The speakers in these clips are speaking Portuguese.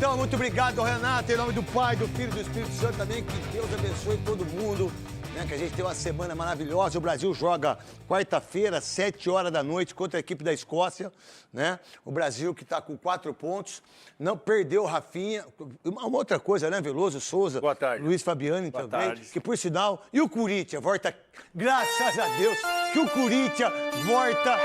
Então, muito obrigado, Renato, em nome do Pai, do Filho e do Espírito Santo também, que Deus abençoe todo mundo, né? Que a gente tem uma semana maravilhosa. O Brasil joga quarta-feira, 7 horas da noite, contra a equipe da Escócia, né? O Brasil que está com 4 pontos, não perdeu o Rafinha. Uma outra coisa, né, Veloso, Souza, Boa tarde. Luiz Fabiani Boa também, tarde. que por sinal, e o Corinthians volta, graças a Deus, que o Corinthians volta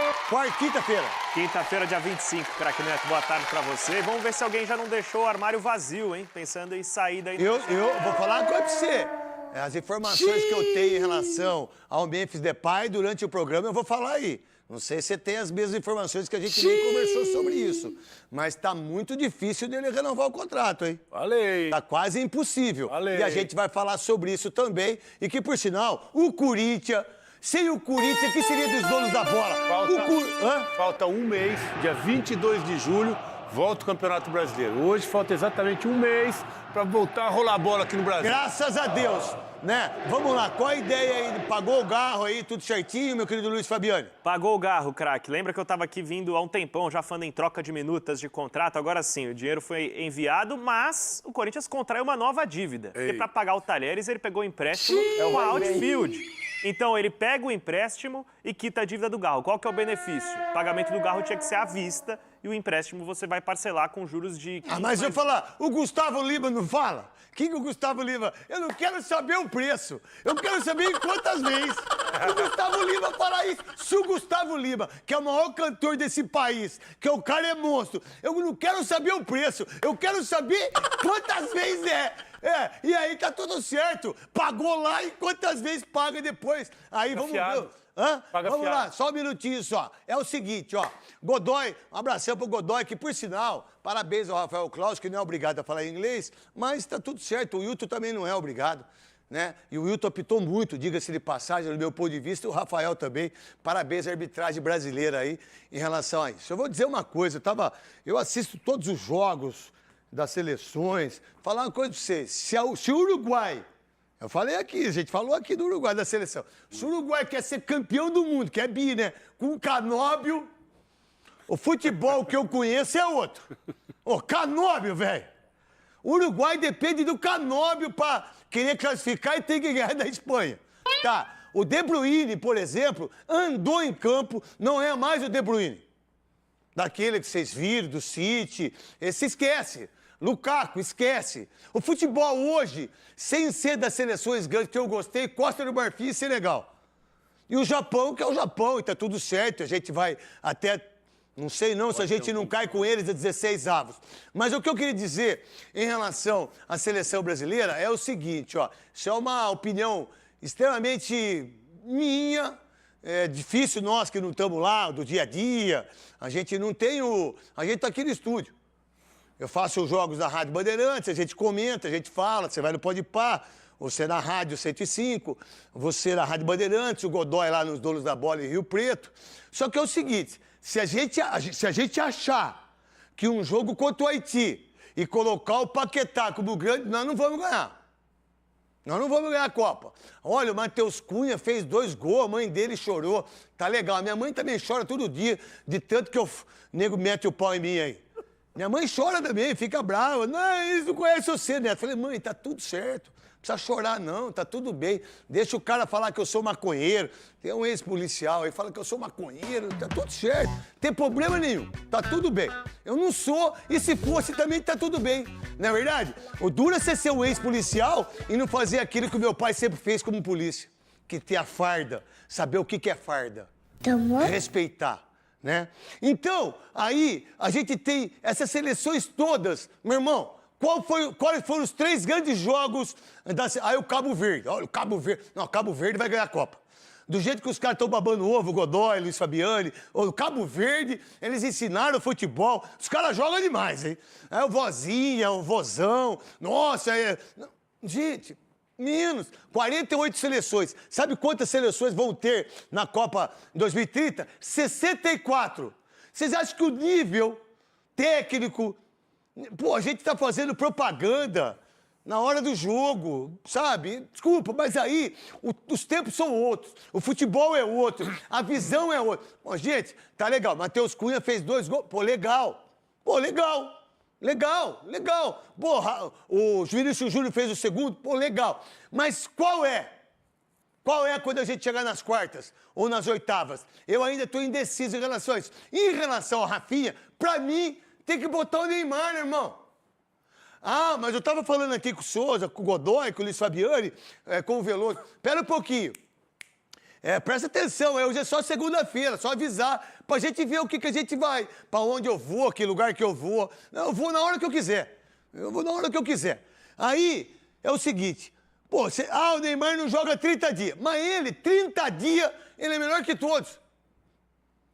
quinta-feira. Quinta-feira, dia 25, craque Neto, boa tarde pra você. Vamos ver se alguém já não deixou o armário vazio, hein? Pensando em sair daí. Eu vou falar uma coisa pra você. As informações que eu tenho em relação ao Memphis Depay durante o programa, eu vou falar aí. Não sei se você tem as mesmas informações que a gente nem conversou sobre isso. Mas tá muito difícil dele renovar o contrato, hein? Falei. Tá quase impossível. Falei. E a gente vai falar sobre isso também. E que, por sinal, o Corinthians... Sem o Corinthians, o que seria dos donos da bola? Falta um mês, dia 22 de julho, volta o Campeonato Brasileiro. Hoje falta exatamente um mês para voltar a rolar a bola aqui no Brasil. Graças a Deus, né? Vamos lá, qual a ideia aí? Pagou o garro aí, tudo certinho, meu querido Luiz Fabiani? Pagou o garro, craque. Lembra que eu tava aqui vindo há um tempão, já falando em troca de minutas de contrato? Agora sim, o dinheiro foi enviado, mas o Corinthians contraiu uma nova dívida. Porque para pagar o Talheres, ele pegou o empréstimo com a Outfield. Então, ele pega o empréstimo e quita a dívida do Garro. Qual que é o benefício? O pagamento do Garro tinha que ser à vista e o empréstimo você vai parcelar com juros de... Mas eu falar, o Gustavo Lima não fala? Quem que o Gustavo Lima? Eu não quero saber o preço. Eu quero saber em quantas vezes o Gustavo Lima fala isso. Se o Gustavo Lima, que é o maior cantor desse país, que o cara é monstro, eu não quero saber o preço. Eu quero saber quantas vezes é. E aí tá tudo certo. Pagou lá e quantas vezes paga depois. Aí vamos ver. Vamos lá, só um minutinho só. É o seguinte, ó. Godoy, um abração pro Godoy, que por sinal, parabéns ao Rafael Claus, que não é obrigado a falar inglês, mas tá tudo certo. O Wilton também não é obrigado, né? E o Wilton apitou muito, diga-se de passagem, do meu ponto de vista, e o Rafael também. Parabéns à arbitragem brasileira aí em relação a isso. Eu vou dizer uma coisa, eu assisto todos os jogos das seleções. Falar uma coisa pra vocês, se o Uruguai, eu falei aqui, a gente falou aqui do Uruguai, da seleção, se o Uruguai quer ser campeão do mundo, que é bi, né, com o Canóbio, o futebol que eu conheço é outro. Canóbio, velho. O Uruguai depende do Canóbio pra querer classificar e tem que ganhar da Espanha. Tá, o De Bruyne, por exemplo, andou em campo, não é mais o De Bruyne. Daquele que vocês viram, do City, se esquece. Lukaku, esquece. O futebol hoje, sem ser das seleções grandes que eu gostei, Costa do Marfim e Senegal. E o Japão, que é o Japão, e tá tudo certo. A gente vai até, não sei não, se a gente não cai com eles a 16 avos. Mas o que eu queria dizer em relação à seleção brasileira é o seguinte, ó. Isso é uma opinião extremamente minha. É difícil nós que não estamos lá, do dia a dia. A gente não tem a gente tá aqui no estúdio. Eu faço os jogos da Rádio Bandeirantes, a gente comenta, a gente fala, você vai no Podpah, você na Rádio 105, você na Rádio Bandeirantes, o Godoy lá nos Donos da Bola em Rio Preto. Só que é o seguinte, se a gente achar que um jogo contra o Haiti e colocar o Paquetá como grande, nós não vamos ganhar. Nós não vamos ganhar a Copa. Olha, o Matheus Cunha fez 2 gols, a mãe dele chorou. Tá legal, minha mãe também chora todo dia, de tanto que o nego mete o pau em mim aí. Minha mãe chora também, fica brava. Não, eles não conhecem você, Neto. Falei, mãe, tá tudo certo. Não precisa chorar, não, tá tudo bem. Deixa o cara falar que eu sou maconheiro. Tem um ex-policial aí, fala que eu sou maconheiro, tá tudo certo. Não tem problema nenhum, tá tudo bem. Eu não sou, e se fosse também tá tudo bem. Não é verdade? O duro é você ser um ex-policial e não fazer aquilo que o meu pai sempre fez como polícia. Que ter a farda, saber o que é farda. Respeitar. Né? Então, aí a gente tem essas seleções todas. Meu irmão, quais foram os 3 grandes jogos aí o Cabo Verde. Olha, o Cabo Verde. Não, o Cabo Verde vai ganhar a Copa. Do jeito que os caras estão babando ovo, o Godoy, Luiz Fabiani, o Cabo Verde, eles ensinaram futebol. Os caras jogam demais, hein? É o Vozinha, o Vozão. Nossa, gente... Menos, 48 seleções. Sabe quantas seleções vão ter na Copa 2030? 64. Vocês acham que o nível técnico... Pô, a gente tá fazendo propaganda na hora do jogo, sabe? Desculpa, mas aí os tempos são outros. O futebol é outro, a visão é outra. Bom, gente, tá legal. Matheus Cunha fez 2 gols. Pô, legal. Pô, legal. Legal, legal. Porra, o Vinícius Júnior fez o segundo, pô, legal. Mas qual é? Qual é quando a gente chegar nas quartas ou nas oitavas? Eu ainda estou indeciso em relação a isso. Em relação ao Rafinha, pra mim, tem que botar o Neymar, né, irmão? Ah, mas eu tava falando aqui com o Souza, com o Godoy, com o Luiz Fabiani, com o Veloso. Pera um pouquinho. Presta atenção, hoje é só segunda-feira, só avisar pra gente ver o que a gente vai, pra onde eu vou, que lugar que eu vou. Eu vou na hora que eu quiser. Eu vou na hora que eu quiser. Aí, é o seguinte, pô, o Neymar não joga 30 dias, mas ele, 30 dias, ele é melhor que todos.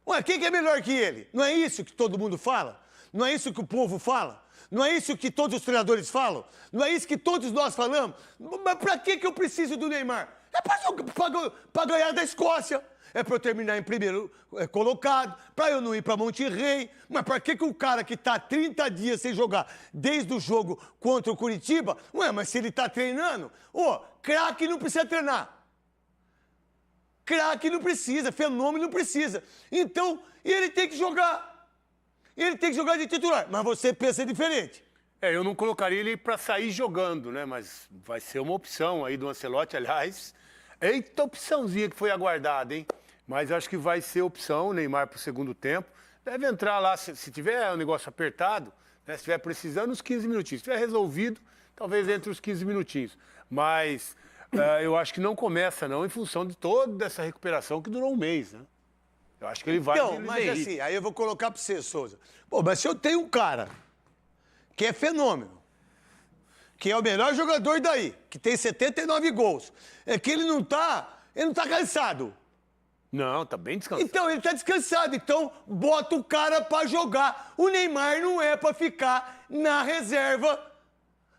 Ué, quem que é melhor que ele? Não é isso que todo mundo fala? Não é isso que o povo fala? Não é isso que todos os treinadores falam? Não é isso que todos nós falamos? Mas pra que eu preciso do Neymar? É pra ganhar da Escócia. É pra eu terminar em primeiro colocado, pra eu não ir pra Monterrey. Mas pra que o cara que tá 30 dias sem jogar desde o jogo contra o Curitiba, ué, mas se ele tá treinando, craque não precisa treinar. Craque não precisa, fenômeno não precisa. Então, ele tem que jogar. Ele tem que jogar de titular, mas você pensa diferente. Eu não colocaria ele para sair jogando, né? Mas vai ser uma opção aí do Ancelotti, aliás. Eita opçãozinha que foi aguardada, hein? Mas acho que vai ser opção, Neymar para o segundo tempo. Deve entrar lá, se tiver um negócio apertado, né? Se estiver precisando, uns 15 minutinhos. Se tiver resolvido, talvez entre os 15 minutinhos. Mas eu acho que não começa, não, em função de toda essa recuperação que durou um mês, né? Eu acho que ele vai... Então, mas assim, aí eu vou colocar pra você, Souza. Pô, mas se eu tenho um cara que é fenômeno, que é o melhor jogador daí, que tem 79 gols, é que ele não tá cansado. Não, tá bem descansado. Então, ele tá descansado, então bota o cara pra jogar. O Neymar não é pra ficar na reserva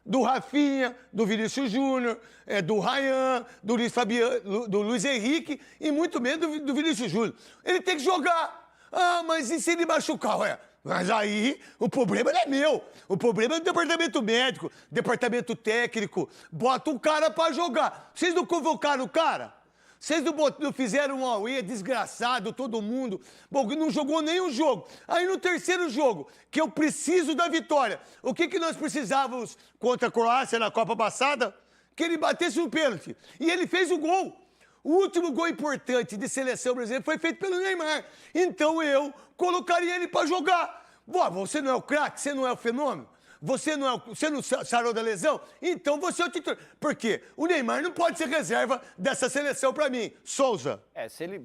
do Rafinha, do Vinícius Júnior, do Ryan, do Luiz Fabiano, do Luiz Henrique e muito menos do Vinícius Júnior. Ele tem que jogar. Ah, mas e se ele machucar? Ué, mas aí o problema não é meu. O problema é do departamento médico, departamento técnico. Bota o cara pra jogar. Vocês não convocaram o cara? Vocês não fizeram um auê desgraçado, todo mundo. Bom, não jogou nenhum jogo. Aí no terceiro jogo, que eu preciso da vitória. O que nós precisávamos contra a Croácia na Copa passada? Que ele batesse um pênalti. E ele fez o gol. O último gol importante de seleção brasileira foi feito pelo Neymar. Então eu colocaria ele para jogar. Você não é o craque, você não é o fenômeno. Você não sarou da lesão? Então você é o titular. Por quê? O Neymar não pode ser reserva dessa seleção pra mim. Souza.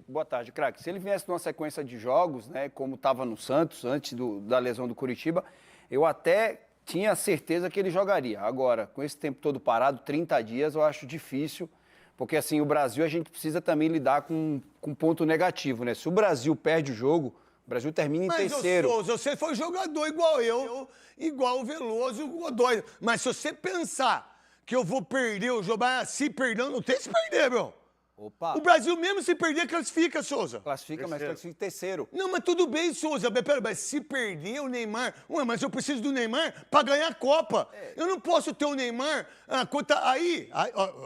Boa tarde, craque. Se ele viesse numa sequência de jogos, né, como estava no Santos, antes da lesão do Curitiba, eu até tinha certeza que ele jogaria. Agora, com esse tempo todo parado, 30 dias, eu acho difícil, porque assim, o Brasil, a gente precisa também lidar com ponto negativo, né? Se o Brasil perde o jogo, o Brasil termina em terceiro. Mas, Souza, você foi jogador igual eu, igual o Veloso e o Godoy. Mas se você pensar que eu vou perder o jogo, se perder, não tem se perder, meu. Opa. O Brasil mesmo se perder, classifica, Souza. Classifica, mas classifica em terceiro. Não, mas tudo bem, Souza. Mas se perder o Neymar... Ué, mas eu preciso do Neymar pra ganhar a Copa. Eu não posso ter o Neymar... Aí,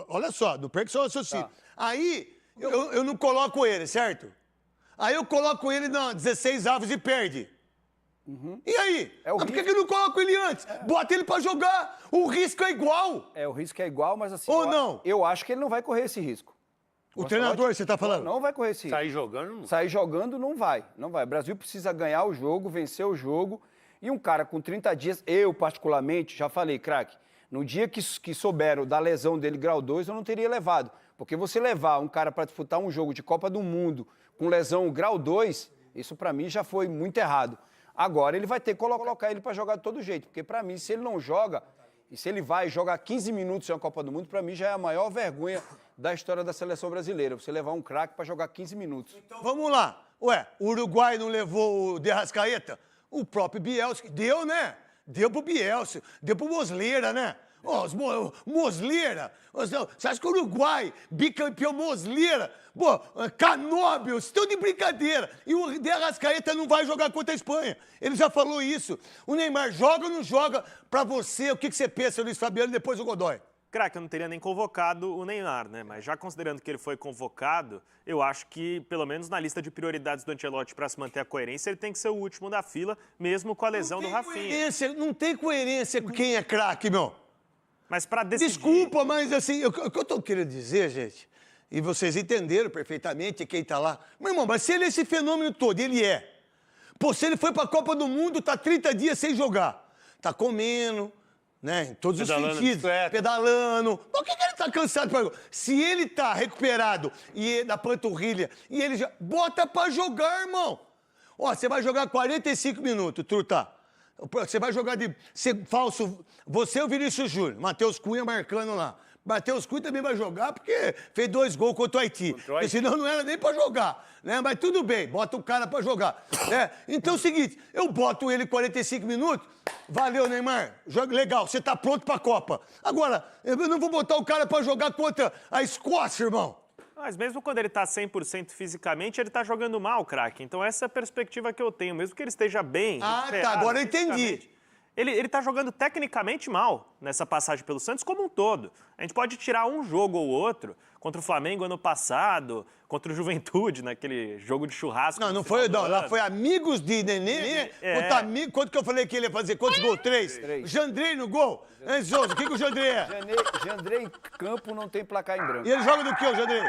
olha só, não perca seu raciocínio. Tá. Aí, eu não coloco ele, certo? Aí eu coloco ele na 16 avos e perde. Uhum. E aí? Por que eu não coloco ele antes? Bota ele pra jogar. O risco é igual. O risco é igual, mas assim... Ou não? Eu acho que ele não vai correr esse risco. O treinador, você tá falando? Não vai correr esse risco. Sair jogando não. Sair jogando não vai. Não vai. O Brasil precisa ganhar o jogo, vencer o jogo. E um cara com 30 dias, eu particularmente, já falei, craque, no dia que souberam da lesão dele, grau 2, eu não teria levado. Porque você levar um cara para disputar um jogo de Copa do Mundo com lesão grau 2, isso para mim já foi muito errado. Agora ele vai ter que colocar ele para jogar de todo jeito. Porque para mim, se ele não joga, e se ele vai jogar 15 minutos em uma Copa do Mundo, para mim já é a maior vergonha da história da seleção brasileira. Você levar um craque para jogar 15 minutos. Então vamos lá. Ué, o Uruguai não levou o De Arrascaeta? O próprio Bielsa. Deu, né? Deu pro Bielsa. Deu pro Mosleira, né? Mosleira. Você acha que o Uruguai, bicampeão Mosleira, Canóbio, estão de brincadeira. E o De Arrascaeta não vai jogar contra a Espanha. Ele já falou isso. O Neymar joga ou não joga? Pra você, o que você pensa, Luiz Fabiano, depois o Godoy? Craque, eu não teria nem convocado o Neymar, né? Mas já considerando que ele foi convocado, eu acho que, pelo menos na lista de prioridades do Ancelotti para se manter a coerência, ele tem que ser o último da fila, mesmo com a lesão do Rafinha. Não tem coerência com quem é craque, meu. Mas para decidir... Desculpa, mas assim, o que eu tô querendo dizer, gente, e vocês entenderam perfeitamente quem tá lá. Meu irmão, mas se ele é esse fenômeno todo, ele é. Pô, se ele foi pra Copa do Mundo, tá 30 dias sem jogar. Tá comendo, né? Em todos Pedalando os sentidos. bicicleta. Pedalando. Por que ele tá cansado? Se ele tá recuperado e da panturrilha e ele já... Bota pra jogar, irmão. Ó, você vai jogar 45 minutos, truta. Você vai jogar de falso... Você é o Vinícius Júnior, Matheus Cunha marcando lá. Matheus Cunha também vai jogar porque fez 2 gols contra o Haiti. Porque senão não era nem pra jogar, né? Mas tudo bem, bota o cara pra jogar. Né? Então é o seguinte, eu boto ele 45 minutos, valeu, Neymar, joga legal, você tá pronto pra Copa. Agora, eu não vou botar o cara pra jogar contra a Escócia, irmão. Mas mesmo quando ele tá 100% fisicamente, ele tá jogando mal, craque. Então essa é a perspectiva que eu tenho. Mesmo que ele esteja bem... Ah, tá, agora eu entendi. Ele tá jogando tecnicamente mal nessa passagem pelo Santos como um todo. A gente pode tirar um jogo ou outro, contra o Flamengo ano passado, contra o Juventude, naquele jogo de churrasco. Não foi, não. Lá foi amigos de Nenê. Quanto que eu falei que ele ia fazer? Quantos gols? 3? Jandrei no gol? Souza, o que o Jandrei é? Jandrei em campo não tem placar em branco. E ele joga do que, o Jandrei?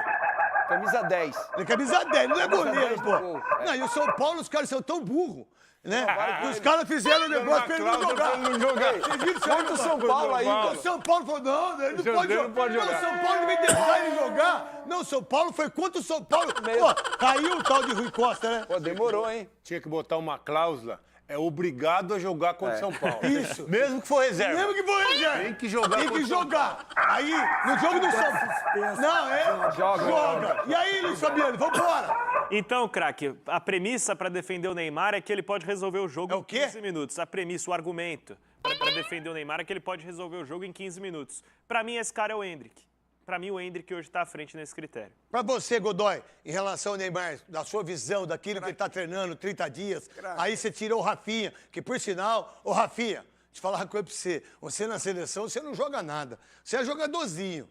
Camisa 10. Ele é camisa 10, não é Camisa goleiro, 10 pô. do gol, é. Não, e o São Paulo, os caras são tão burros, né? Os caras fizeram o negócio pra ele não jogar. Vocês viram Contra o São Paulo aí. O São Paulo falou, não, ele não pode jogar. Não, o São Paulo também deixar ele jogar. Não, o São Paulo foi contra o São Paulo. Pô, caiu o tal de Rui Costa, né? Pô, demorou, hein? Tinha que botar uma cláusula. É obrigado a jogar contra o São Paulo. Isso. Mesmo que for reserva. Mesmo que for reserva. Tem que jogar Tem que contra o São jogar. Aí, no jogo do São Paulo. Não, joga. E aí, Luiz Fabiano, vambora. Então, craque, a premissa para defender o Neymar é que ele pode resolver o jogo É o em quê? 15 minutos. A premissa, o argumento para defender o Neymar é que ele pode resolver o jogo em 15 minutos. Para mim, esse cara é o Endrick. Para mim, o Endrick hoje está à frente nesse critério. Pra você, Godoy, em relação ao Neymar, da sua visão, daquilo que ele tá treinando 30 dias, aí você tirou o Rafinha, que por sinal, ô Rafinha, deixa eu falar uma coisa pra você, você na seleção, você não joga nada, você é jogadorzinho.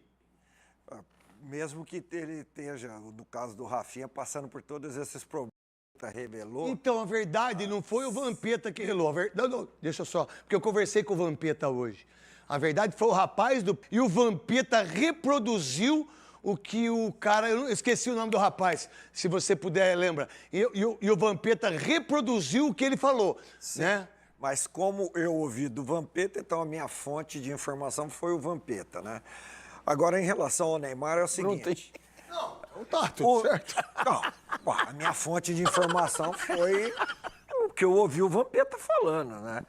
Mesmo que ele esteja, no caso do Rafinha, passando por todos esses problemas que revelou. Então, a verdade não foi o Vampeta que relou. Não, deixa só, porque eu conversei com o Vampeta hoje. A verdade foi o rapaz do... E o Vampeta reproduziu o que o cara... Eu esqueci o nome do rapaz, se você puder, lembra. E o Vampeta reproduziu o que ele falou, né? Mas como eu ouvi do Vampeta, então a minha fonte de informação foi o Vampeta, né? Agora, em relação ao Neymar, é o seguinte... Não, tá tudo certo. Não, a minha fonte de informação foi o que eu ouvi o Vampeta falando, né?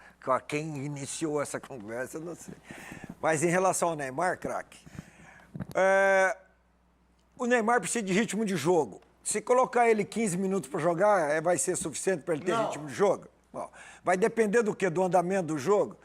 Quem iniciou essa conversa, eu não sei. Mas em relação ao Neymar, craque, o Neymar precisa de ritmo de jogo. Se colocar ele 15 minutos para jogar, vai ser suficiente para ele ter ritmo de jogo? Bom, vai depender do quê? Do andamento do jogo?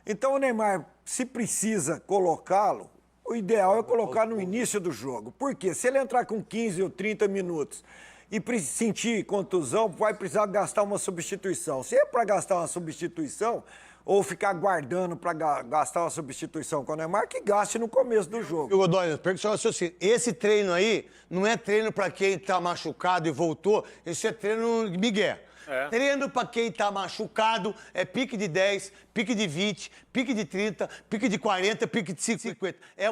Então o Neymar, se precisa colocá-lo, o ideal é colocar no início do jogo. Por quê? Se ele entrar com 15 ou 30 minutos e sentir contusão, vai precisar gastar uma substituição. Se é para gastar uma substituição, ou ficar aguardando para gastar uma substituição com o Neymar, que gaste no começo do jogo. E o Godoy, assim, esse treino aí não é treino para quem tá machucado e voltou, isso é treino Miguel. Treino para quem tá machucado é pique de 10, pique de 20, pique de 30, pique de 40, pique de 50. É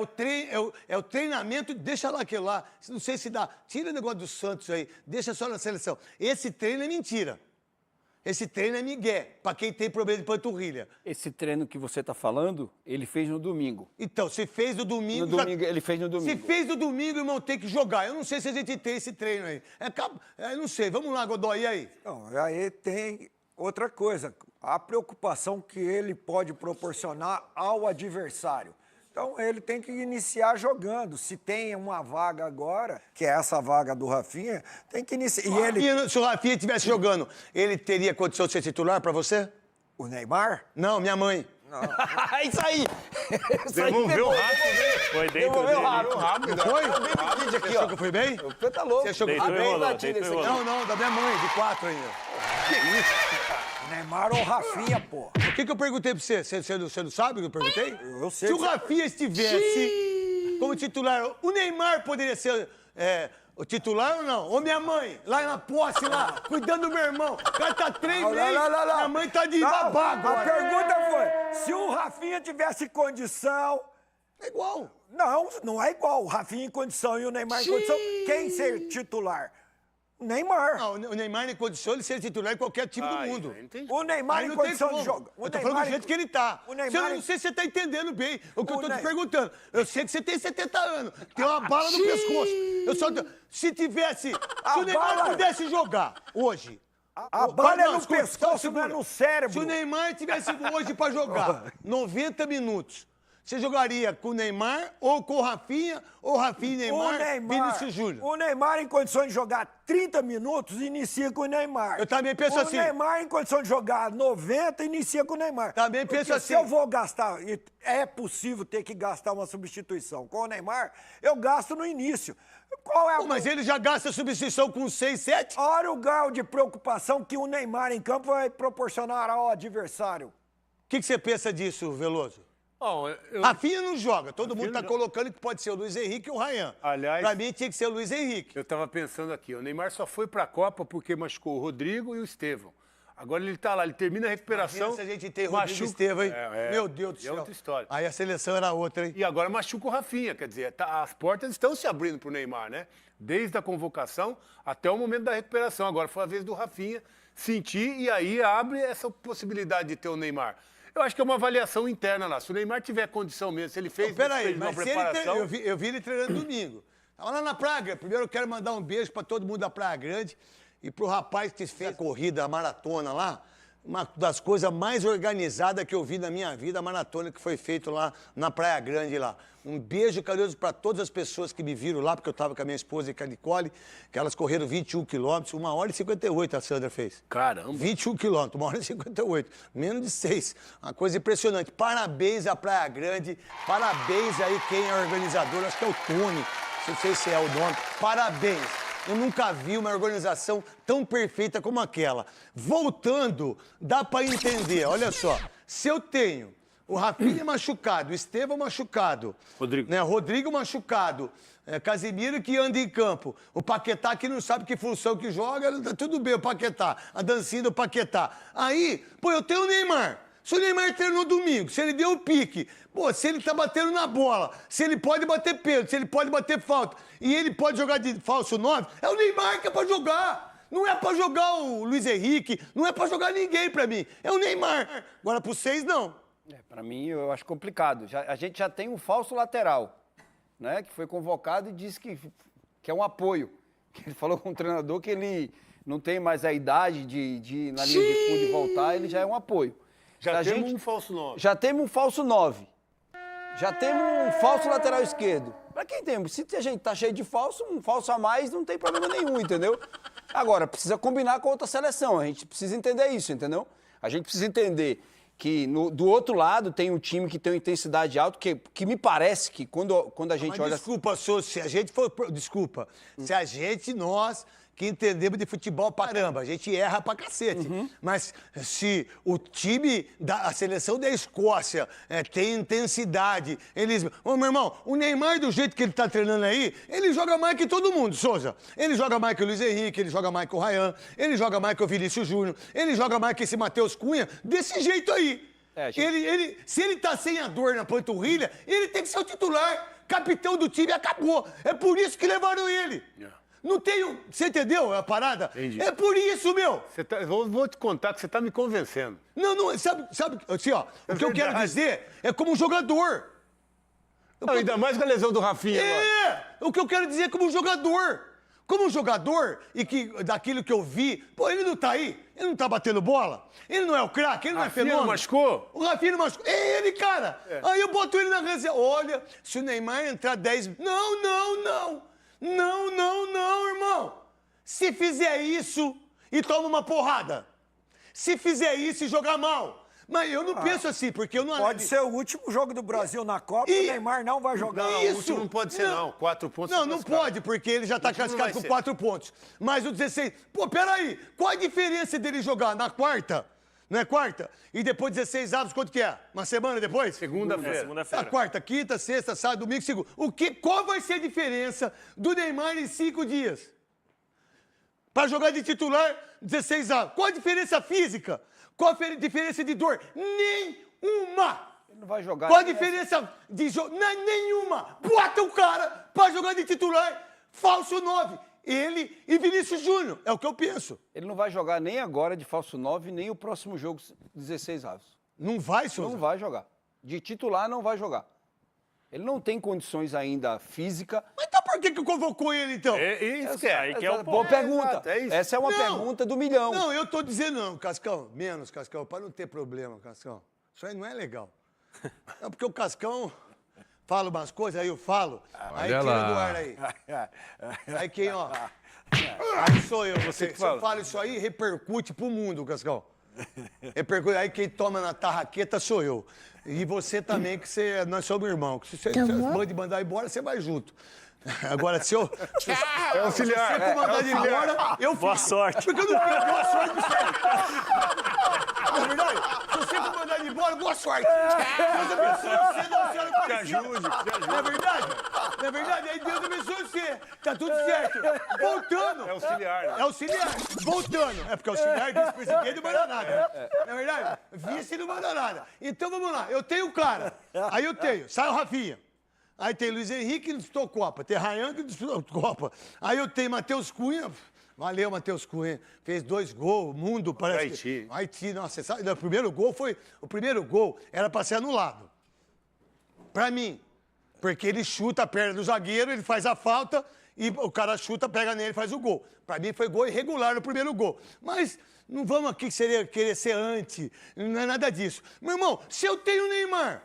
o treinamento, deixa lá aquilo lá, não sei se dá, tira o negócio do Santos aí, deixa só na seleção. Esse treino é mentira. Esse treino é migué, para quem tem problema de panturrilha. Esse treino que você está falando, ele fez no domingo. Então, se fez no domingo... Ele fez no domingo. Se fez no domingo, irmão, tem que jogar. Eu não sei se a gente tem esse treino aí. Eu não sei. Vamos lá, Godoy, e aí? Não, aí tem outra coisa. A preocupação que ele pode proporcionar ao adversário. Então, ele tem que iniciar jogando. Se tem uma vaga agora, que é essa vaga do Rafinha, tem que iniciar. Se o Rafinha estivesse jogando, ele teria condição de ser titular para você? O Neymar? Não, minha mãe. Não. Isso aí! Devolveu rápido, hein? Foi dentro Devolveu dele. rápido. Foi? Aqui, Você achou que eu fui bem? Você tá louco. Você achou que eu Deitou fui e bem? rolou, batida deitou e esse aqui. rolou. Não, da minha mãe, de 4 ainda. Neymar ou Rafinha, pô. O que eu perguntei pra você? Você não sabe o que eu perguntei? Eu sei Se que o Rafinha estivesse como titular, o Neymar poderia ser o titular ou não? Ou minha mãe, lá na posse, lá, cuidando do meu irmão. O cara tá 3 meses, minha mãe tá de babá A agora. pergunta foi, se o Rafinha tivesse condição... É igual. Não é igual. O Rafinha em condição e o Neymar em condição. Quem ser titular? O Neymar. Não, o Neymar em condição de ser titular em qualquer time do mundo. O Neymar Aí em não tem condição de como. jogar. Eu tô falando do jeito que ele tá. O Neymar Eu não sei se você tá entendendo bem o que eu tô te Ney- perguntando. Eu sei que você tem 70 anos, tem uma bala no pescoço. Eu só... Se tivesse... A Se o Neymar bala- pudesse jogar hoje... A bala é no escuta, pescoço, segura. não é no cérebro. Se o Neymar tivesse hoje pra jogar 90 minutos, você jogaria com o Neymar ou com o Rafinha, ou Rafinha e Neymar, Vinícius Júnior? O Neymar em condições de jogar 30 minutos, inicia com o Neymar. Eu também penso assim. O Neymar em condição de jogar 90, inicia com o Neymar. Também penso Porque assim. se eu vou gastar, e é possível ter que gastar uma substituição com o Neymar, eu gasto no início. Qual é Pô, mas ele já gasta substituição com 6, 7? Olha o grau de preocupação que o Neymar em campo vai proporcionar ao adversário. O que você pensa disso, Veloso? Bom, Rafinha não joga. Todo mundo Rafinha tá não- colocando que pode ser o Luiz Henrique ou o Ryan. Aliás- Pra mim tinha que ser o Luiz Henrique. eu tava pensando aqui, o Neymar só foi pra Copa porque machucou o Rodrigo e o Estevão. Agora ele tá lá, ele termina a recuperação. Se a gente tem Rodrigo machuca- Estevão, hein? É, Meu Deus do é céu. outra história. Aí a seleção era outra, hein? E agora machuca o Rafinha, quer dizer, as portas estão se abrindo pro Neymar, né? Desde a convocação até o momento da recuperação. Agora foi a vez do Rafinha sentir e aí abre essa possibilidade de ter o Neymar. Eu acho que é uma avaliação interna lá. Se o Neymar tiver condição mesmo, se ele fez, Peraí, fez uma mas se ele preparação... eu vi ele treinando domingo. Tava lá na Praia Grande. Primeiro eu quero mandar um beijo pra todo mundo da Praia Grande e pro rapaz que fez a corrida, a maratona lá. Uma das coisas mais organizadas que eu vi na minha vida, a maratona que foi feita lá na Praia Grande lá. Um beijo carinhoso para todas as pessoas que me viram lá, porque eu estava com a minha esposa e com a Nicole, que elas correram 21 quilômetros, 1h58 a Sandra fez. Caramba. 21 quilômetros, 1h58, menos de 6. Uma coisa impressionante. Parabéns à Praia Grande, parabéns aí quem é organizador, acho que é o Tony, não sei se é o nome. Parabéns. Eu nunca vi uma organização tão perfeita como aquela. Voltando, dá pra entender, olha só. Se eu tenho o Rafinha machucado, o Estevão machucado, Rodrigo. né, Rodrigo machucado, Casemiro que anda em campo, o Paquetá que não sabe que função que joga, tá tudo bem, o Paquetá, a dancinha do Paquetá. Aí, pô, eu tenho o Neymar. Se o Neymar treinou domingo, se ele deu o pique, pô, se ele tá batendo na bola, se ele pode bater pênalti, se ele pode bater falta, e ele pode jogar de falso 9, é o Neymar que é pra jogar. Não é pra jogar o Luiz Henrique, não é pra jogar ninguém pra mim. É o Neymar. Agora pro 6, não. Para mim, eu acho complicado. A gente já tem um falso lateral, né? Que foi convocado e disse que é um apoio. Ele falou com o treinador que ele não tem mais a idade de ir na linha de fundo e voltar, ele já é um apoio. Já temos um falso 9. Já temos um falso 9. Já temos um falso lateral esquerdo. Para quem tem? Se a gente tá cheio de falso, um falso a mais não tem problema nenhum, entendeu? Agora, precisa combinar com outra seleção. A gente precisa entender isso, entendeu? A gente precisa entender que do outro lado tem um time que tem uma intensidade alta, que me parece que quando a gente Mas olha... desculpa, Sô, se a gente for... Desculpa. Se a gente, nós, que entendemos de futebol pra caramba, a gente erra pra cacete. Mas se o time, a seleção da Escócia tem intensidade, eles... Ô, meu irmão, o Neymar, do jeito que ele tá treinando aí, ele joga mais que todo mundo, Souza. Ele joga mais que o Luiz Henrique, ele joga mais que o Ryan, ele joga mais que o Vinícius Júnior, ele joga mais que esse Matheus Cunha, desse jeito aí. Se ele tá sem a dor na panturrilha, ele tem que ser o titular, capitão do time, acabou. É por isso que levaram ele. Não tenho... Você entendeu a parada? Entendi. É por isso, meu. Vou te contar que você tá me convencendo. Não, sabe assim, ó, o que eu quero dizer é como jogador. Não, ainda mais com a lesão do Rafinha agora. O que eu quero dizer é como jogador. Como jogador, e que daquilo que eu vi, pô, ele não tá aí, ele não tá batendo bola, ele não é o craque, ele não é Rafinha fenômeno. não machucou? O Rafinha não machucou. É ele, cara. Aí eu boto ele na reserva. Olha, se o Neymar entrar 10... Não, irmão. Se fizer isso e toma uma porrada, se fizer isso e jogar mal, Mas eu não penso assim, porque eu não... Pode ser o último jogo do Brasil na Copa e o Neymar não vai jogar. Não, Isso. o último não pode ser, não. 4 pontos. Não, não pode, porque ele já tá classificado com 4 pontos. Mas o 16... Pô, peraí. Qual a diferença dele jogar na quarta? Não é quarta? E depois 16 avos, quanto que é? Uma semana depois? Segunda-feira. A quarta, quinta, sexta, sábado, domingo, segundo. Qual vai ser a diferença do Neymar em 5 dias? Para jogar de titular, 16 avos. Qual a diferença física? Qual a diferença de dor? Nenhuma! Ele não vai jogar. Qual a diferença de jogo? Nenhuma! Bota o cara para jogar de titular, falso 9. Ele e Vinícius Júnior, é o que eu penso. Ele não vai jogar nem agora de falso 9, nem o próximo jogo 16 avos. Não vai, senhor? Não vai jogar. De titular não vai jogar. Ele não tem condições ainda física. Mas então por que convocou ele, então? Isso é. Aí que é o Boa ponto. pergunta. Exato, é isso. Essa é uma pergunta do milhão. Não, eu tô dizendo não, Cascão. Menos, Cascão, para não ter problema, Cascão. Isso aí não é legal. É porque o Cascão fala umas coisas, aí eu falo, aí tira do ar aí. Aí quem, ó... Aí sou eu, você. Se eu falo isso aí, repercute pro mundo, Cascão. Repercute, aí quem toma na tarraqueta sou eu. E você também, que você, nós somos irmãos. Se você manda mandar embora, você vai junto. Agora, se eu... É auxiliar. Se você for mandar embora, eu fico. Boa sorte. Porque eu não quero boa sorte pra você. Não é verdade? Se você for mandar embora, boa sorte. Deus abençoe você, Nossa Senhora Aparecida. Não é verdade? Não é verdade? Aí Deus abençoe você. Tá tudo certo. Voltando. É auxiliar, né? É auxiliar. Voltando. É porque auxiliar, vice-presidente, não manda nada. Não é verdade? Vice não manda nada. Então vamos lá. Eu tenho o cara. Aí eu tenho. Sai o Rafinha. Aí tem Luiz Henrique que disputou Copa. Tem Ryan que disputou Copa. Aí eu tenho Matheus Cunha. Valeu, Matheus Cunha. Fez 2 gols. Mundo parece. Haiti. Haiti, nossa, você sabe? O primeiro gol era para ser anulado. Pra mim. Porque ele chuta a perna do zagueiro, ele faz a falta e o cara chuta, pega nele e faz o gol. Pra mim foi gol irregular no primeiro gol. Mas não vamos aqui querer ser anti, não é nada disso. Meu irmão, se eu tenho o Neymar,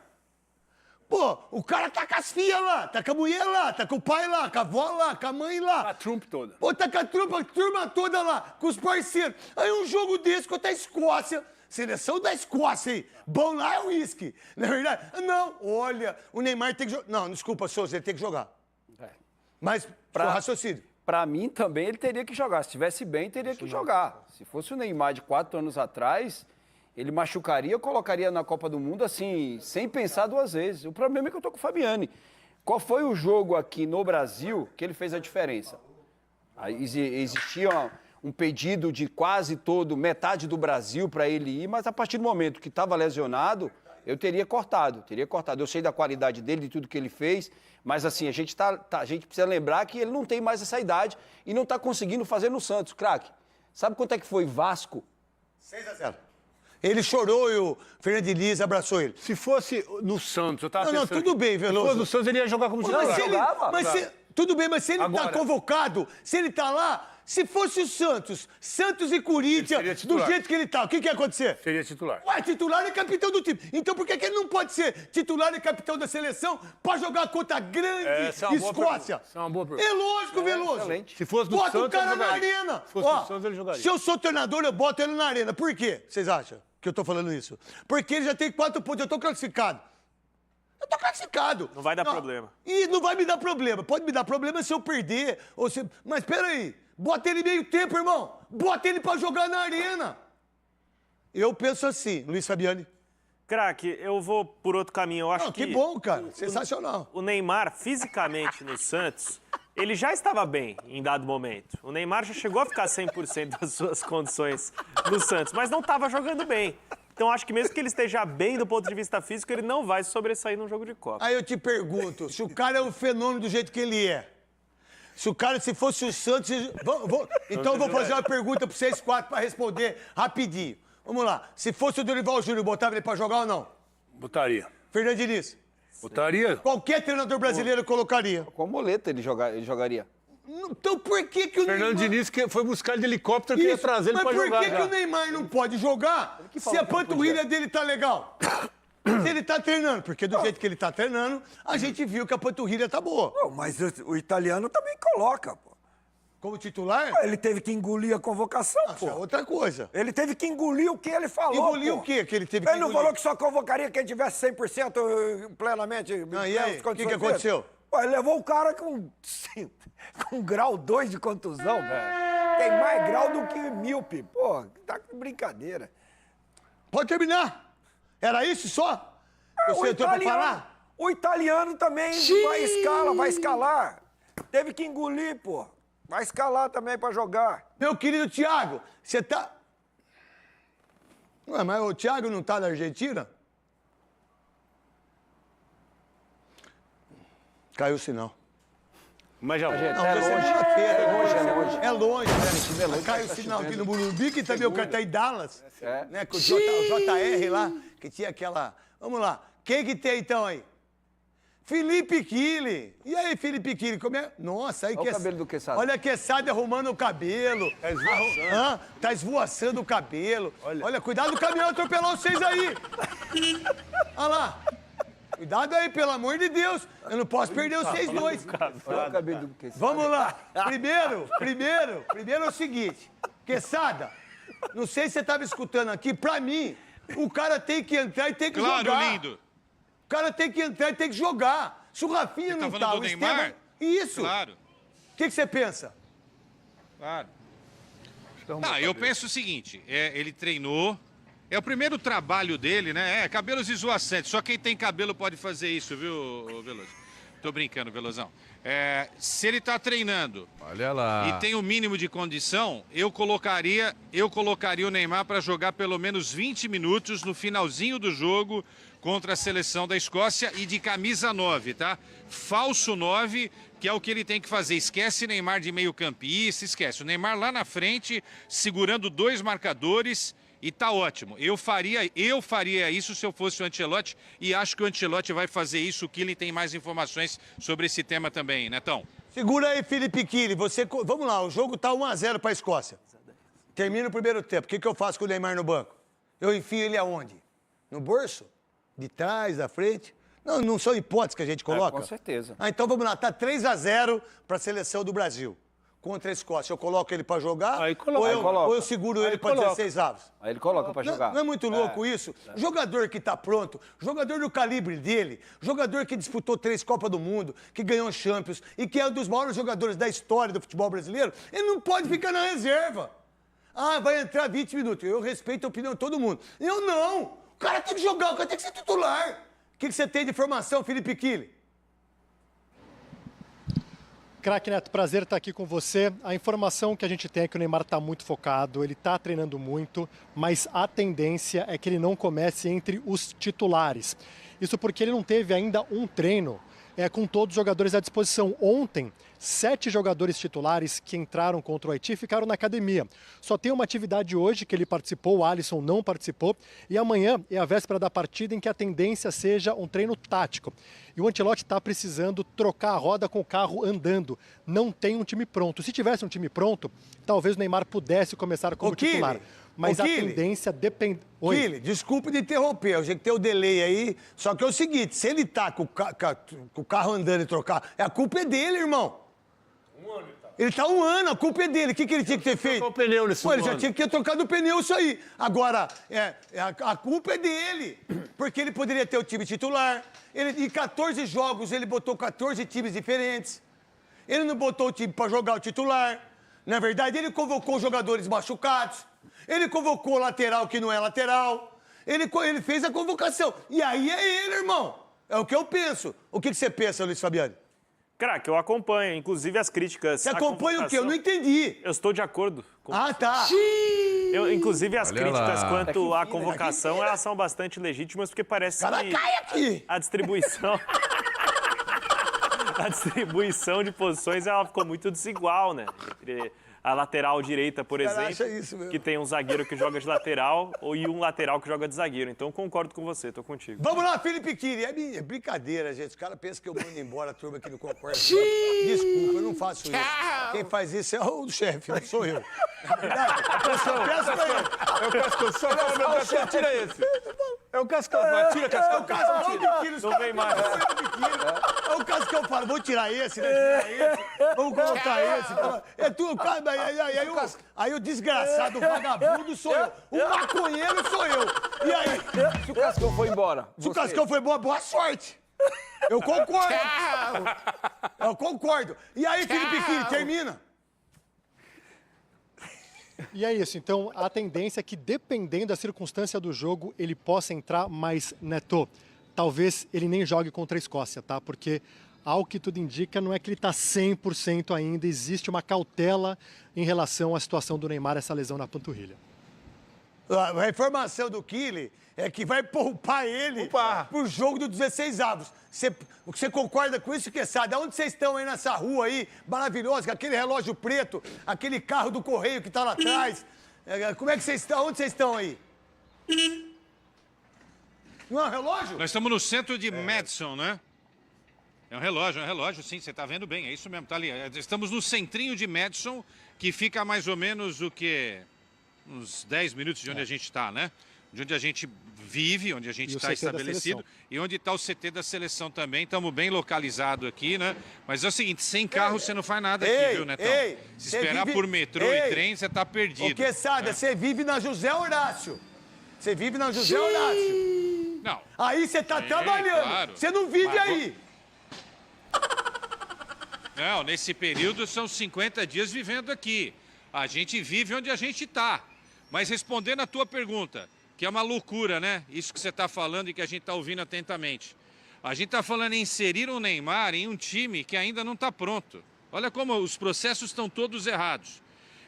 pô, o cara tá com as filhas lá, tá com a mulher lá, tá com o pai lá, com a avó lá, com a mãe lá. A Trump toda. Pô, tá com a turma toda lá, com os parceiros. Aí um jogo desse contra a Escócia, seleção da Escócia aí, bom lá é o uísque, não é verdade? Não, olha, o Neymar tem que jogar. Não, desculpa, Souza, ele tem que jogar. Mas, pro raciocínio. Pra mim também ele teria que jogar. Se estivesse bem, teria que jogar. Se fosse o Neymar de 4 anos atrás, ele machucaria, eu colocaria na Copa do Mundo assim, sem pensar 2 vezes. O problema é que eu tô com o Fabiani. Qual foi o jogo aqui no Brasil que ele fez a diferença? Aí existia um pedido de quase metade do Brasil para ele ir, mas a partir do momento que estava lesionado, eu teria cortado. Eu sei da qualidade dele, de tudo que ele fez, mas assim, a gente precisa lembrar que ele não tem mais essa idade e não está conseguindo fazer no Santos. Craque, sabe quanto é que foi Vasco? 6-0. Ele chorou e o Fernando Diniz abraçou ele. Se fosse no Santos, eu tava Não, pensando... tudo bem, Veloso. Se fosse no Santos, ele ia jogar como titular. Mas se ele, jogava, mas se, tudo bem, mas se ele Agora- tá convocado, se ele tá lá, se fosse o Santos e Ele Corinthians, seria do titular. jeito que ele tá, o que ia acontecer? Seria titular. Ué, titular é capitão do time. Então por que ele não pode ser titular e capitão da seleção pra jogar contra a grande Essa é uma boa Escócia? pergunta. Essa é uma boa pergunta. É lógico, Veloso. excelente. Se fosse do Bota Santos, o cara ele na jogaria. arena. Se fosse Ó, do Santos, ele jogaria. Se eu sou treinador, eu boto ele na arena. Por quê? Vocês acham que eu tô falando isso? Porque ele já tem 4 pontos, eu tô classificado. Eu tô classificado. Não vai dar problema. E não vai me dar problema. Pode me dar problema se eu perder. Ou se... Mas peraí. Bota ele meio tempo, irmão. Bota ele pra jogar na arena. Eu penso assim, Luiz Fabiani. Craque, eu vou por outro caminho. Eu acho Não, que bom, cara. Sensacional. o Neymar, fisicamente no Santos, ele já estava bem em dado momento. O Neymar já chegou a ficar 100% das suas condições no Santos, mas não estava jogando bem. Então acho que mesmo que ele esteja bem do ponto de vista físico, ele não vai sobressair num jogo de Copa. Aí eu te pergunto, se o cara é um fenômeno do jeito que ele é, se fosse o Santos... Então eu vou fazer uma pergunta para vocês 4 para responder rapidinho. Vamos lá. Se fosse o Dorival Júnior, botava ele para jogar ou não? Botaria. Fernando Diniz. Botaria? Qualquer treinador brasileiro colocaria. Com a muleta ele jogaria. Então por que que o Fernando Neymar... Diniz que foi buscar ele de helicóptero, queria Isso, trazer ele mas pra por jogar. que que o Neymar não pode jogar se a panturrilha dele tá legal? Se ele tá treinando, porque do jeito que ele tá treinando, a gente viu que a panturrilha tá boa. Pô, mas o italiano também coloca, pô. Como titular? Ele teve que engolir a convocação, Isso é pô. outra coisa. Ele teve que engolir o que ele falou, Engolir pô. o quê que ele teve que Ele não engolir? falou que só convocaria quem tivesse 100% plenamente... E aí, o que aconteceu? Pô, ele levou o cara com grau 2 de contusão, velho. Tem mais grau do que míope. Pô, tá com brincadeira. Pode terminar. Era isso só? Você entrou pra falar? O italiano também vai escalar. Teve que engolir, pô. Vai escalar também pra jogar. Meu querido Thiago, você tá... Ué, mas o Thiago não tá na Argentina? Caiu o sinal. Mas já Não, É é longe. segunda-feira. É longe. É longe. Caiu o sinal aqui no Morumbi, que também o cara tá em Dallas. É. Né, com o JR lá, que tinha aquela... Vamos lá. Quem que tem então aí? Felipe Kille. E aí, Felipe Kille, como é? Nossa, aí Olha o cabelo do Quesada. Olha a Quesada arrumando o cabelo. Tá esvoaçando. Tá esvoaçando o cabelo. Olha, cuidado do caminhão atropelar vocês aí. Olha lá. Cuidado aí, pelo amor de Deus. Eu não posso perder vocês dois. Olha o cabelo do Quesada. Vamos lá. Primeiro é o seguinte. Quesada, não sei se você estava escutando aqui, pra mim, o cara tem que entrar e tem que jogar. Claro, lindo. O cara tem que entrar e tem que jogar. Se o Rafinha Você tá não falando tá, do o Neymar? Esteban... Isso. Claro, O que você pensa? claro. Não, eu penso o seguinte, ele treinou, é o primeiro trabalho dele, né? Cabelos esvoaçantes, só quem tem cabelo pode fazer isso, viu, Veloso? Tô brincando, Velozão. Se ele tá treinando Olha lá. e tem o mínimo de condição, eu colocaria o Neymar para jogar pelo menos 20 minutos no finalzinho do jogo contra a seleção da Escócia e de camisa 9, tá? Falso 9, que é o que ele tem que fazer. Esquece Neymar de meio-campista, esquece. O Neymar lá na frente, segurando 2 marcadores e tá ótimo. Eu faria isso se eu fosse o Ancelotti e acho que o Ancelotti vai fazer isso. O Killing tem mais informações sobre esse tema também, Netão. Segura aí, Felipe Kille. Vamos lá, o jogo tá 1-0 pra Escócia. Termina o primeiro tempo. O que eu faço com o Neymar no banco? Eu enfio ele aonde? No bolso? De trás, da frente? Não são hipóteses que a gente coloca? Com certeza. Então vamos lá, tá 3-0 pra seleção do Brasil. Contra a Escócia. Eu coloco ele pra jogar? Aí coloca. Ou eu seguro ele pra 16 avos? Aí ele coloca pra jogar. Não é muito louco isso? Jogador que tá pronto, jogador do calibre dele, jogador que disputou 3 Copas do Mundo, que ganhou Champions e que é um dos maiores jogadores da história do futebol brasileiro, ele não pode ficar na reserva. Ah, vai entrar 20 minutos. Eu respeito a opinião de todo mundo. Eu não. O cara tem que jogar, o cara tem que ser titular. O que você tem de informação, Felipe Kille? Craque Neto, prazer estar aqui com você. A informação que a gente tem é que o Neymar está muito focado, ele está treinando muito, mas a tendência é que ele não comece entre os titulares. Isso porque ele não teve ainda um treino com todos os jogadores à disposição. Ontem, 7 jogadores titulares que entraram contra o Haiti ficaram na academia. Só tem uma atividade hoje que ele participou, o Alisson não participou, e amanhã é a véspera da partida em que a tendência seja um treino tático. E o Ancelotti está precisando trocar a roda com o carro andando. Não tem um time pronto. Se tivesse um time pronto, talvez o Neymar pudesse começar como titular. Mas a tendência depende... Kille, desculpe de interromper, eu sei que tem o delay aí, só que é o seguinte, se ele tá com o carro andando e trocar, a culpa é dele, irmão. Ele tá 1 ano, a culpa é dele. O que ele tinha que ter feito? Trocou o pneu nesse Ele já ano. tinha que ter trocado o pneu, isso aí. Agora, a culpa é dele. Porque ele poderia ter o time titular. Em 14 jogos, ele botou 14 times diferentes. Ele não botou o time pra jogar o titular. Na verdade, ele convocou jogadores machucados. Ele convocou o lateral que não é lateral. Ele fez a convocação. E aí é ele, irmão. É o que eu penso. O que você pensa, Luiz Fabiano? Craque, eu acompanho, inclusive as críticas. Você acompanha o quê? Eu não entendi. Eu estou de acordo com... Ah, tá. Inclusive as Olha críticas lá. quanto à convocação, elas são bastante legítimas, porque parece Cara, que cai aqui. a distribuição... a distribuição de posições, ela ficou muito desigual, né? Entre a lateral direita, por Cara, exemplo, acha isso mesmo. que tem um zagueiro que joga de lateral e um lateral que joga de zagueiro. Então, concordo com você, tô contigo. Vamos lá, Felipe Kille. É brincadeira, gente. Os caras pensam que eu mando embora a turma que não concorda. Desculpa, eu não faço isso. Quem faz isso é o chefe, não sou eu. Na verdade, eu só peço pra ele. É o Cascão, só fala, meu Deus, tira esse. É o Cascão, tira Cascão. É o caso do Kille. Não vem mais. Felipe Kille. É o caso que eu falo, vou tirar esse, né? Tirar esse, vamos colocar esse. É tudo, aí o desgraçado, o vagabundo sou eu. O maconheiro sou eu. E aí? Se o Cascão for embora. Se o Cascão foi boa sorte. Eu concordo. Eu concordo. E aí, Felipe Kili, termina? E é isso, então a tendência é que, dependendo da circunstância do jogo, ele possa entrar, mas, Neto, talvez ele nem jogue contra a Escócia, tá? Porque, ao que tudo indica, não é que ele está 100% ainda, existe uma cautela em relação à situação do Neymar, essa lesão na panturrilha. A informação do Kili é que vai poupar ele pro jogo do 16avos. Você concorda com isso, Quesada? Onde vocês estão aí nessa rua aí, maravilhosa, com aquele relógio preto, aquele carro do correio que tá lá atrás? Como é que vocês estão? Onde vocês estão aí? Não é um relógio? Nós estamos no centro de Madison, né? É um relógio, sim, você tá vendo bem, é isso mesmo, tá ali. Estamos no centrinho de Madison, que fica a mais ou menos o quê? Uns 10 minutos de onde a gente está, né? De onde a gente vive, onde a gente está estabelecido e onde está o CT da seleção também. Estamos bem localizados aqui, né? Mas é o seguinte, sem carro você não faz nada aqui, viu, Netão? Se esperar por metrô e trem, você está perdido. Ô, Quesada, você vive na José Horácio. Você vive na José Horácio. Não. Aí você está trabalhando. Claro. Você não vive aí. Não, nesse período são 50 dias vivendo aqui. A gente vive onde a gente está. Mas respondendo a tua pergunta, que é uma loucura, né? Isso que você está falando e que a gente está ouvindo atentamente. A gente está falando em inserir o Neymar em um time que ainda não está pronto. Olha como os processos estão todos errados.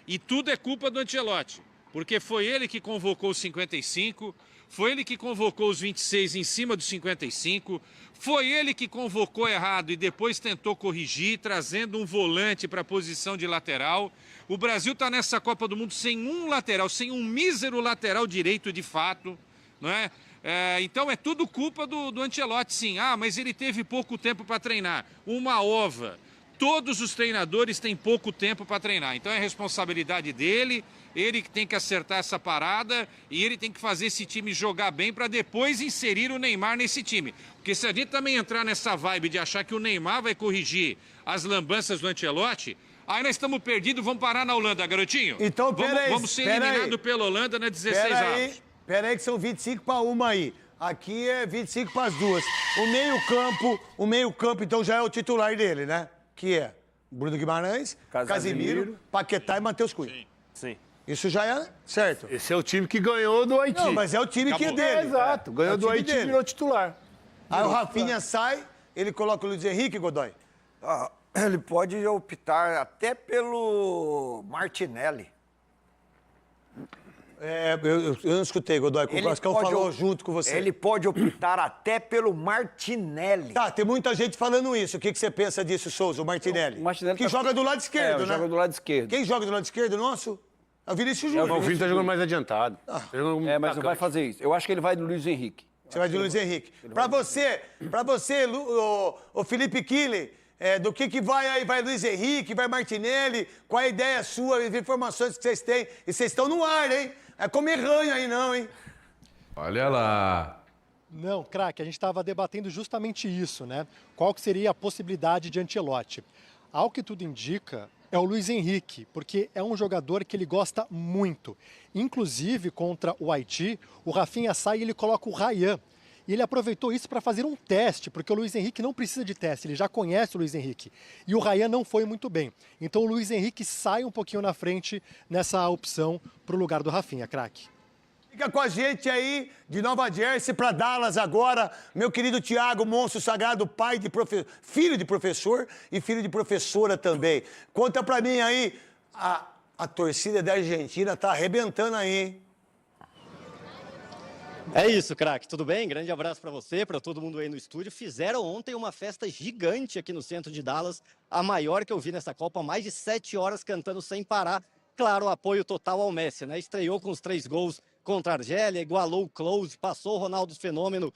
E tudo é culpa do Ancelotti, porque foi ele que convocou os 55, foi ele que convocou os 26 em cima dos 55, foi ele que convocou errado e depois tentou corrigir, trazendo um volante para a posição de lateral. O Brasil está nessa Copa do Mundo sem um lateral, sem um mísero lateral direito de fato, não é? Então é tudo culpa do Ancelotti, sim. Ah, mas ele teve pouco tempo para treinar. Uma ova. Todos os treinadores têm pouco tempo para treinar. Então é responsabilidade dele, ele que tem que acertar essa parada e ele tem que fazer esse time jogar bem para depois inserir o Neymar nesse time. Porque se a gente também entrar nessa vibe de achar que o Neymar vai corrigir as lambanças do Ancelotti, aí nós estamos perdidos, vamos parar na Holanda, garotinho. Então, peraí. Vamos ser eliminados pela Holanda na 16avos. Peraí que são 25 para uma aí. Aqui é 25 para as duas. O meio-campo, então, já é o titular dele, né? Que é Bruno Guimarães, Casemiro, Paquetá e Matheus Cunha. Sim. Isso já é certo. Esse é o time que ganhou do Haiti. Não, mas é o time que é dele. Exato, ganhou do Haiti e virou titular. Aí o Rafinha sai, ele coloca o Luiz Henrique, Godoy. Ele pode optar até pelo Martinelli. Eu não escutei, Godoy, o Cascão falou junto com você. Ele pode optar até pelo Martinelli. Tá, tem muita gente falando isso. O que você pensa disso, Souza, o Martinelli? O Martinelli que joga do lado esquerdo, né? Joga do lado esquerdo. Quem joga do lado esquerdo nosso? É o Vinícius Júnior. O Vinícius tá jogando mais adiantado. Mas não vai fazer isso. Eu acho que ele vai do Luiz Henrique. Você vai de Luiz Henrique. Pra você, o Felipe Kili, do que vai aí? Vai Luiz Henrique, vai Martinelli? Qual é a ideia sua, as informações que vocês têm? E vocês estão no ar, hein? É comer ranho aí não, hein? Olha lá. Não, craque, a gente estava debatendo justamente isso, né? Qual que seria a possibilidade de Ancelotti? Ao que tudo indica, é o Luiz Henrique, porque é um jogador que ele gosta muito. Inclusive, contra o Haiti, o Rafinha sai e ele coloca o Ryan. E ele aproveitou isso para fazer um teste, porque o Luiz Henrique não precisa de teste, ele já conhece o Luiz Henrique. E o Ryan não foi muito bem. Então o Luiz Henrique sai um pouquinho na frente nessa opção para o lugar do Rafinha, craque. Fica com a gente aí, de Nova Jersey para Dallas agora, meu querido Thiago, monstro sagrado, filho de professor e filho de professora também. Conta pra mim aí, a torcida da Argentina tá arrebentando aí, hein? É isso, craque. Tudo bem? Grande abraço para você, para todo mundo aí no estúdio. Fizeram ontem uma festa gigante aqui no centro de Dallas, a maior que eu vi nessa Copa, mais de 7 horas cantando sem parar. Claro, apoio total ao Messi, né? Estreou com os 3 gols contra a Argélia, igualou o Klose, passou o Ronaldo Fenômeno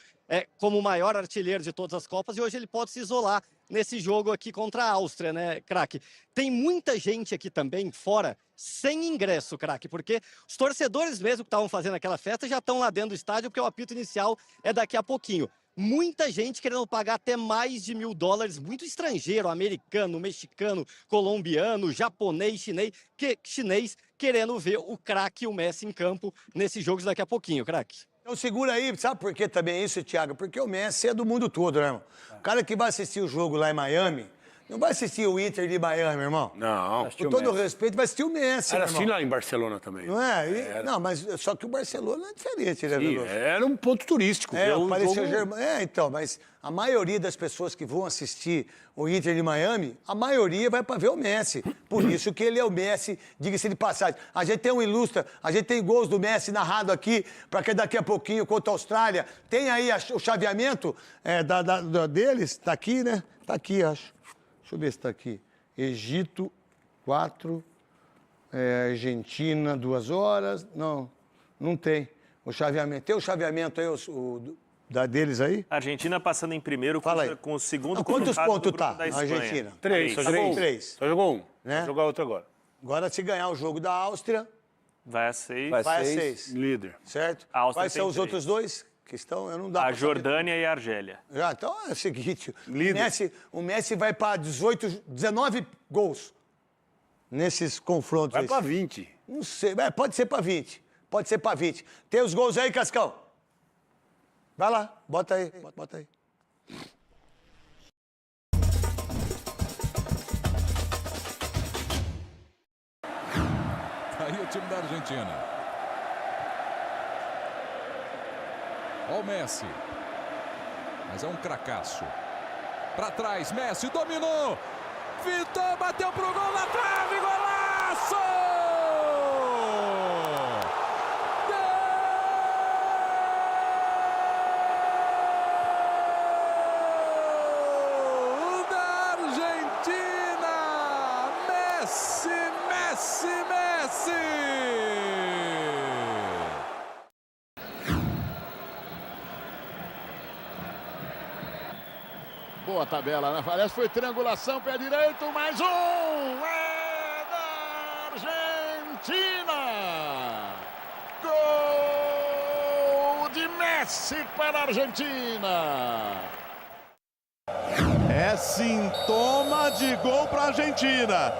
como o maior artilheiro de todas as Copas e hoje ele pode se isolar nesse jogo aqui contra a Áustria, né, craque? Tem muita gente aqui também fora sem ingresso, craque, porque os torcedores mesmo que estavam fazendo aquela festa já estão lá dentro do estádio porque o apito inicial é daqui a pouquinho. muita gente querendo pagar até mais de $1.000, muito estrangeiro, americano, mexicano, colombiano, japonês, chinês, querendo ver o craque e o Messi em campo nesses jogos daqui a pouquinho, craque. Então segura aí, sabe por que também é isso, Thiago? Porque o Messi é do mundo todo, né, irmão? O cara que vai assistir o jogo lá em Miami, não vai assistir o Inter de Miami, irmão. Não. Com todo o respeito, vai assistir o Messi, Era meu assim irmão. lá em Barcelona também. Não é? Não, mas só que o Barcelona é diferente, né, Sim, Veloso? era um ponto turístico. É, ver o o Paris jogo- Saint-Germain. É, então, mas a maioria das pessoas que vão assistir o Inter de Miami, a maioria vai para ver o Messi. Por isso que ele é o Messi, diga-se de passagem. A gente tem um ilustra, a gente tem gols do Messi narrado aqui, para que daqui a pouquinho, contra a Austrália, tem aí o chaveamento deles, tá aqui, né? Tá aqui, acho. Deixa eu ver se tá aqui. Egito, 4. Argentina, 2 horas. Não tem o chaveamento. Tem o chaveamento aí, deles aí? A Argentina passando em primeiro Fala aí. com o segundo Não, quantos colocado do pontos grupo tá da a Espanha. Argentina? 3, só Tá jogou bom. um. 3. Só jogou um. Né? Vai jogar outro agora. Agora, se ganhar o jogo da Áustria, Vai a 6. Vai vai a seis. 6. Líder. Certo? A Áustria Quais tem são os 3. outros dois que estão? Eu não dá A pra saber. Jordânia e a Argélia. Já, então é o seguinte: Líder. o Messi vai para 19 gols nesses confrontos. Vai aí. pra 20. Não sei, pode ser para 20. Pode ser para 20. Tem os gols aí, Cascão? Vai lá, bota aí. Bota aí. Aí o time da Argentina. Ó o Messi. Mas é um cracaço. Pra trás, Messi dominou. Vitor bateu pro gol na trave, golaço! Gol da Argentina! Messi, Messi, Messi! Boa tabela, né? Parece que foi triangulação, pé direito, mais um! É da Argentina! Gol de Messi para a Argentina! É sintoma de gol para a Argentina.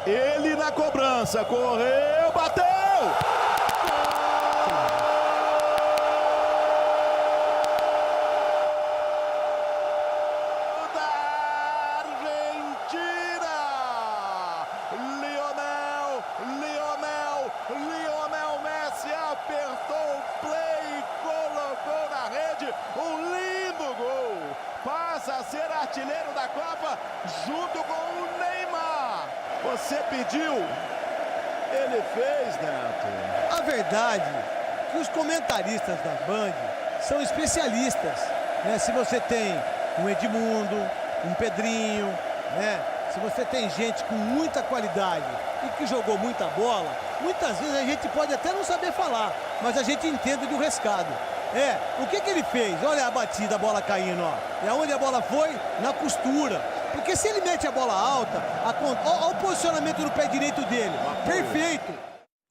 Ele na cobrança, correu, bateu! Lionel Messi apertou o play e colocou na rede um lindo gol. Passa a ser artilheiro da Copa junto com o Neymar. Você pediu, ele fez, Neto. A verdade é que os comentaristas da Band são especialistas, né? Se você tem um Edmundo, um Pedrinho, né? Se você tem gente com muita qualidade e que jogou muita bola, muitas vezes a gente pode até não saber falar, mas a gente entende do rescado. O que ele fez? Olha a batida, a bola caindo, ó. E aonde a bola foi? Na costura. Porque se ele mete a bola alta, olha o posicionamento do pé direito dele. Perfeito.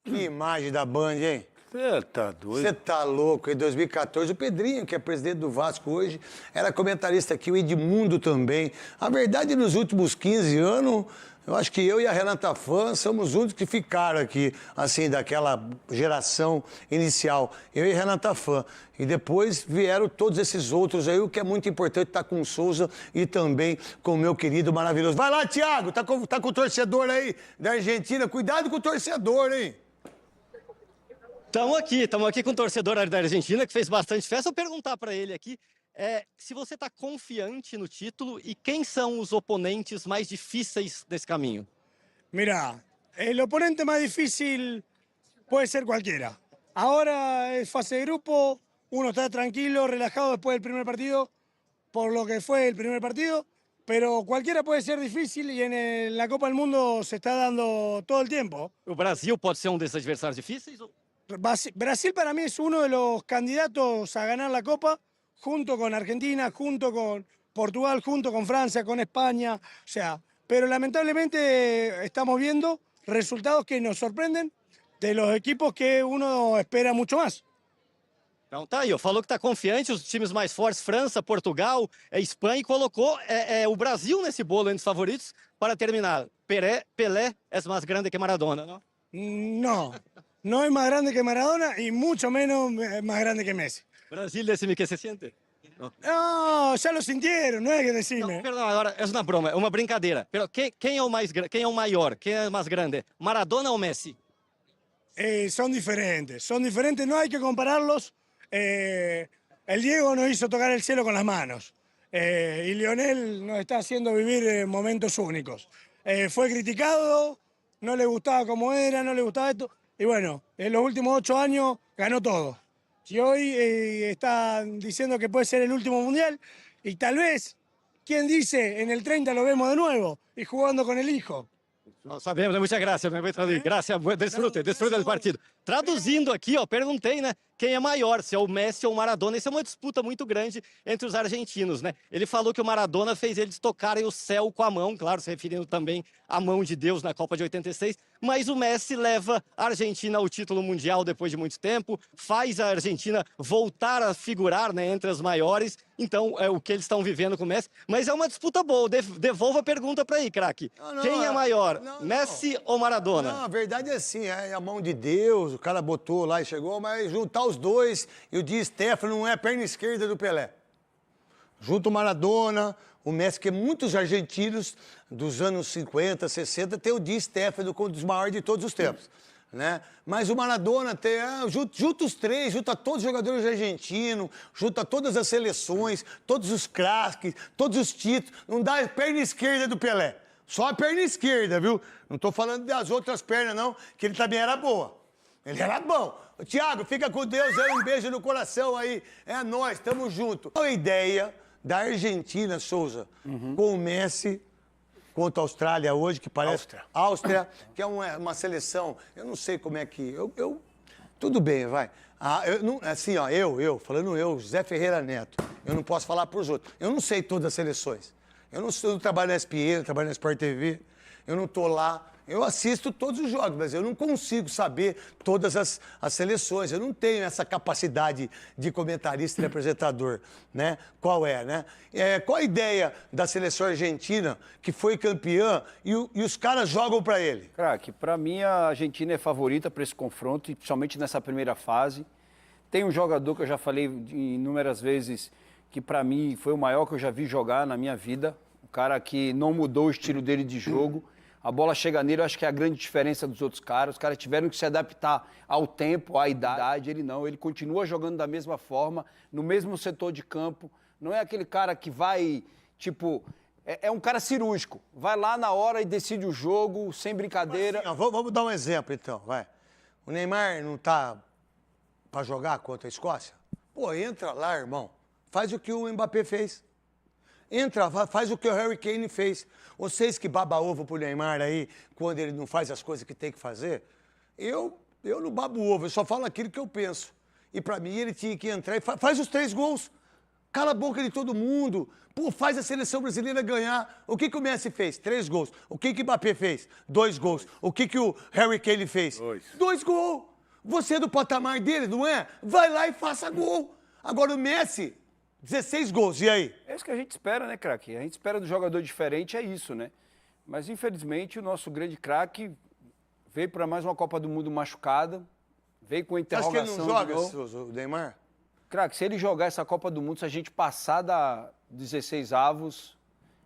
Que imagem da Band, hein? Você tá doido? Você tá louco. Em 2014, o Pedrinho, que é presidente do Vasco hoje, era comentarista aqui, o Edmundo também. A verdade, nos últimos 15 anos, eu acho que eu e a Renata Fã somos os únicos que ficaram aqui, assim, daquela geração inicial. Eu e a Renata Fã. E depois vieram todos esses outros aí, o que é muito importante, tá com o Souza e também com o meu querido maravilhoso. Vai lá, Thiago, tá com o torcedor aí da Argentina. Cuidado com o torcedor, hein? Estamos aqui com o torcedor da Argentina, que fez bastante festa. Eu vou perguntar para ele aqui se você está confiante no título e quem são os oponentes mais difíceis desse caminho. Mira, el oponente más difícil puede ser cualquiera. Ahora es fase de grupo, uno está tranquilo, relajado después del primer partido, por lo que fue el primer partido, pero cualquiera puede ser difícil y en la Copa del Mundo se está dando todo el tiempo. O Brasil pode ser desses adversários difíceis? Brasil para mí es uno de los candidatos a ganar la Copa, junto con Argentina, junto con Portugal, junto con Francia, con España, o sea, pero lamentablemente estamos viendo resultados que nos sorprenden de los equipos que uno espera mucho más. Então tá aí, ó, falou que tá confiante, os times mais fortes, França, Portugal, Espanha, e colocou o Brasil nesse bolo entre os favoritos para terminar. Pelé é mais grande que Maradona, não? No, no es más grande que Maradona y mucho menos más grande que Messi. Brasil, decime que se siente. No, ya lo sintieron, no es que decirme. Não, perdão, agora é uma broma, é uma brincadeira. Quem é o maior, quem é o mais grande? Maradona ou Messi? Son diferentes, no hay que compararlos. El Diego nos hizo tocar el cielo con las manos y Lionel nos está haciendo vivir momentos únicos. Fue criticado, no le gustaba cómo era, no le gustaba esto, y bueno, en los últimos 8 años ganó todo. Y hoy está diciendo que puede ser el último mundial, y tal vez, ¿quién dice? En el 30 lo vemos de nuevo, y jugando con el hijo. Nós sabemos, muchas gracias, me voy a traducir. Gracias, desfrute do partido. Traduzindo aqui, ó, perguntei, né, quem é maior, se é o Messi ou o Maradona. Isso é uma disputa muito grande entre os argentinos, né? Ele falou que o Maradona fez eles tocarem o céu com a mão, claro, se referindo também à mão de Deus na Copa de 86, mas o Messi leva a Argentina ao título mundial depois de muito tempo, faz a Argentina voltar a figurar, né, entre as maiores. Então, é o que eles estão vivendo com o Messi, mas é uma disputa boa. Devolva a pergunta para aí, craque. Quem é maior, Messi ou Maradona? Não, a verdade é assim, é a mão de Deus, o cara botou lá e chegou, mas juntar os dois, e o Di Stéfano não é a perna esquerda do Pelé. Junto o Maradona, o Messi, que muitos argentinos dos anos 50, 60, tem o Di Stéfano como um dos maiores de todos os tempos. Né? Mas o Maradona tem, junta os três, junta todos os jogadores argentinos, junta todas as seleções, todos os craques, todos os títulos. Não dá a perna esquerda do Pelé. Só a perna esquerda, viu? Não tô falando das outras pernas, não, que ele também era boa. Ele era bom. Tiago, fica com Deus, um beijo no coração aí. É nóis, tamo junto. Qual a ideia da Argentina, Souza, com o Messi contra a Austrália hoje, que parece... Áustria, que é uma seleção... Eu não sei como é que... Tudo bem, vai. Assim, ó, falando José Ferreira Neto, eu não posso falar pros outros. Eu não sei todas as seleções. Eu não trabalho na ESPN, eu trabalho na Sport TV, eu não tô lá... Eu assisto todos os jogos, mas eu não consigo saber todas as seleções. Eu não tenho essa capacidade de comentarista e apresentador, né? Qual é, né? Qual a ideia da seleção argentina, que foi campeã, e os caras jogam para ele? Craque, para mim a Argentina é favorita para esse confronto, principalmente nessa primeira fase. Tem um jogador que eu já falei inúmeras vezes, que para mim foi o maior que eu já vi jogar na minha vida. Um cara que não mudou o estilo dele de jogo. A bola chega nele, eu acho que é a grande diferença dos outros caras. Os caras tiveram que se adaptar ao tempo, à idade. Ele não, ele continua jogando da mesma forma, no mesmo setor de campo. Não é aquele cara que vai, tipo... É um cara cirúrgico. Vai lá na hora e decide o jogo, sem brincadeira. Assim, ó, vamos dar um exemplo, então, vai. O Neymar não tá pra jogar contra a Escócia? Pô, entra lá, irmão. Faz o que o Mbappé fez. Entra, faz o que o Harry Kane fez. Vocês que baba-ovo pro Neymar aí, quando ele não faz as coisas que tem que fazer, eu não babo ovo, eu só falo aquilo que eu penso. E pra mim ele tinha que entrar e faz os 3 gols. Cala a boca de todo mundo. Pô, faz a seleção brasileira ganhar. O que o Messi fez? 3 gols. O que o Mbappé fez? 2 gols. O que o Harry Kane fez? 2 gols. Você é do patamar dele, não é? Vai lá e faça gol. Agora o Messi... 16 gols, e aí? É isso que a gente espera, né, craque? A gente espera do jogador diferente, é isso, né? Mas, infelizmente, o nosso grande craque veio para mais uma Copa do Mundo machucada, veio com a interrogação. Acho que ele não joga, o Neymar? Craque, se ele jogar essa Copa do Mundo, se a gente passar da 16 avos,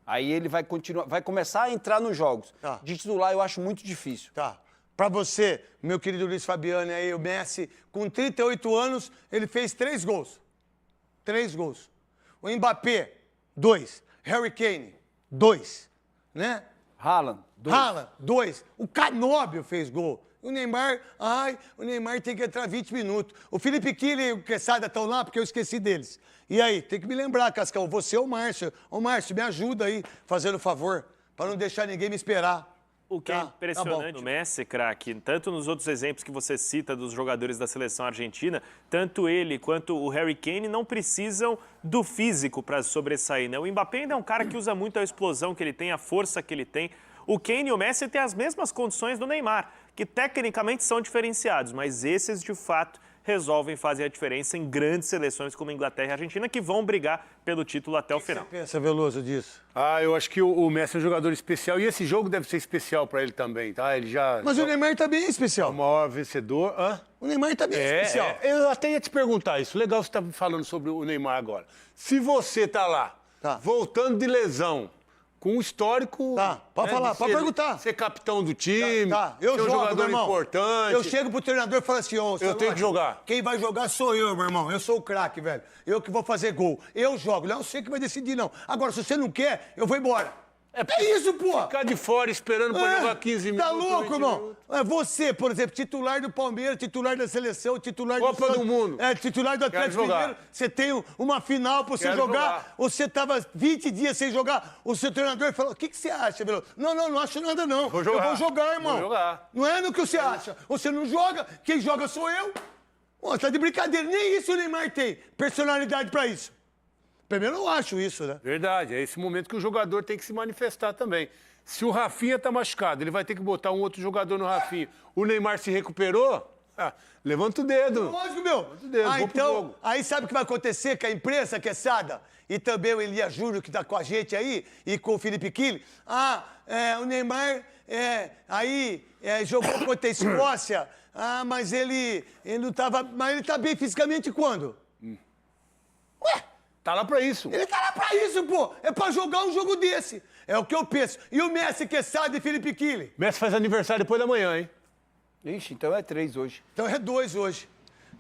aí ele vai começar a entrar nos jogos. Tá. De titular, eu acho muito difícil. Tá. Para você, meu querido Luiz Fabiano, aí, o Messi, com 38 anos, ele fez 3 gols. 3 gols. O Mbappé, 2. Harry Kane, 2. Né? Haaland, 2. Haaland, 2. O Canóbio fez gol. O Neymar, o Neymar tem que entrar 20 minutos. O Felipe Quille e o Quesada estão lá porque eu esqueci deles. E aí, tem que me lembrar, Cascão, você ou o Márcio. Ô, Márcio, me ajuda aí, fazendo favor, para não deixar ninguém me esperar. O que é impressionante no Messi, craque, tanto nos outros exemplos que você cita dos jogadores da seleção argentina, tanto ele quanto o Harry Kane não precisam do físico para sobressair, né? O Mbappé ainda é um cara que usa muito a explosão que ele tem, a força que ele tem. O Kane e o Messi têm as mesmas condições do Neymar, que tecnicamente são diferenciados, mas esses, de fato, resolvem fazer a diferença em grandes seleções como Inglaterra e Argentina, que vão brigar pelo título até o final. O que você pensa, Veloso, disso? Eu acho que o Messi é um jogador especial e esse jogo deve ser especial para ele também, tá? Ele já... Mas o Neymar também é especial. É o maior vencedor. O Neymar também é especial. Eu até ia te perguntar isso. Legal você estar falando sobre o Neymar agora. Se você tá lá, voltando de lesão, com um histórico... Pode falar, pode perguntar. Ser capitão do time, Eu ser um jogo, jogador meu irmão. importante. Eu chego pro treinador e falo assim, eu tenho que jogar. Quem vai jogar sou eu, meu irmão. Eu sou o craque, velho. Eu que vou fazer gol. Eu jogo. Não é você que vai decidir, não. Agora, se você não quer, eu vou embora. É isso, pô. Ficar de fora esperando pra jogar 15 minutos. Tá louco, irmão? Minutos. Você, por exemplo, titular do Palmeiras, titular da seleção, titular Copa do Mundo. Titular do Atlético Mineiro. Você tem uma final pra você jogar. Você tava 20 dias sem jogar. O seu treinador falou: o que você acha, Veloso? Não acho nada, não. Vou jogar. Eu vou jogar, irmão. Vou jogar. Não é no que você acha. Você não joga, quem joga sou eu. Pô, tá de brincadeira. Nem isso o Neymar tem personalidade pra isso. Primeiro, eu não acho isso, né? Verdade, é esse momento que o jogador tem que se manifestar também. Se o Rafinha tá machucado, ele vai ter que botar um outro jogador no Rafinha. O Neymar se recuperou, levanta o dedo. Lógico, meu. Levanta o dedo, vou pro então, jogo. aí sabe o que vai acontecer com a imprensa, que é Sada? E também o Elias Júnior, que tá com a gente aí, e com o Felipe Quille. O Neymar, jogou contra a Escócia, mas ele não tava... Mas ele tá bem fisicamente quando? Ué? Tá lá pra isso. Ele tá lá pra isso, pô. É pra jogar um jogo desse. É o que eu penso. E o Messi, que é Sada e Felipe Quille? Messi faz aniversário depois da manhã, hein? Ixi, então é 3 hoje. Então é 2 hoje.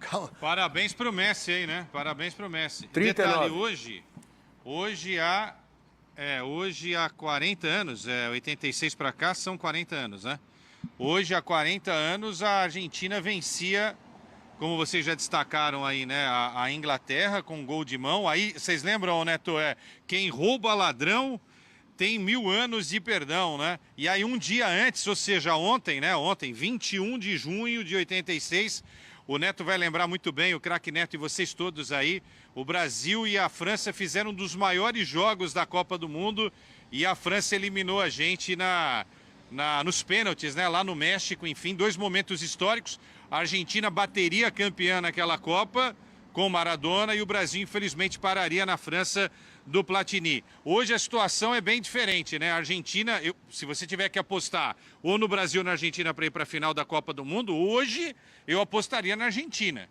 Calma. Parabéns pro Messi aí, né? Parabéns pro Messi. 39. Detalhe, hoje há 40 anos, 86 pra cá são 40 anos, né? Hoje, há 40 anos, a Argentina vencia, como vocês já destacaram aí, né? A Inglaterra com um gol de mão. Aí, vocês lembram, Neto? Quem rouba ladrão tem 1000 anos de perdão, né? E aí, um dia antes, ou seja, ontem, né? Ontem, 21 de junho de 86, o Neto vai lembrar muito bem, o craque Neto e vocês todos aí, o Brasil e a França fizeram um dos maiores jogos da Copa do Mundo e a França eliminou a gente nos pênaltis, né? Lá no México, enfim, 2 momentos históricos. A Argentina bateria campeã naquela Copa com Maradona e o Brasil, infelizmente, pararia na França do Platini. Hoje a situação é bem diferente, né? A Argentina, se você tiver que apostar ou no Brasil ou na Argentina para ir para a final da Copa do Mundo, hoje eu apostaria na Argentina.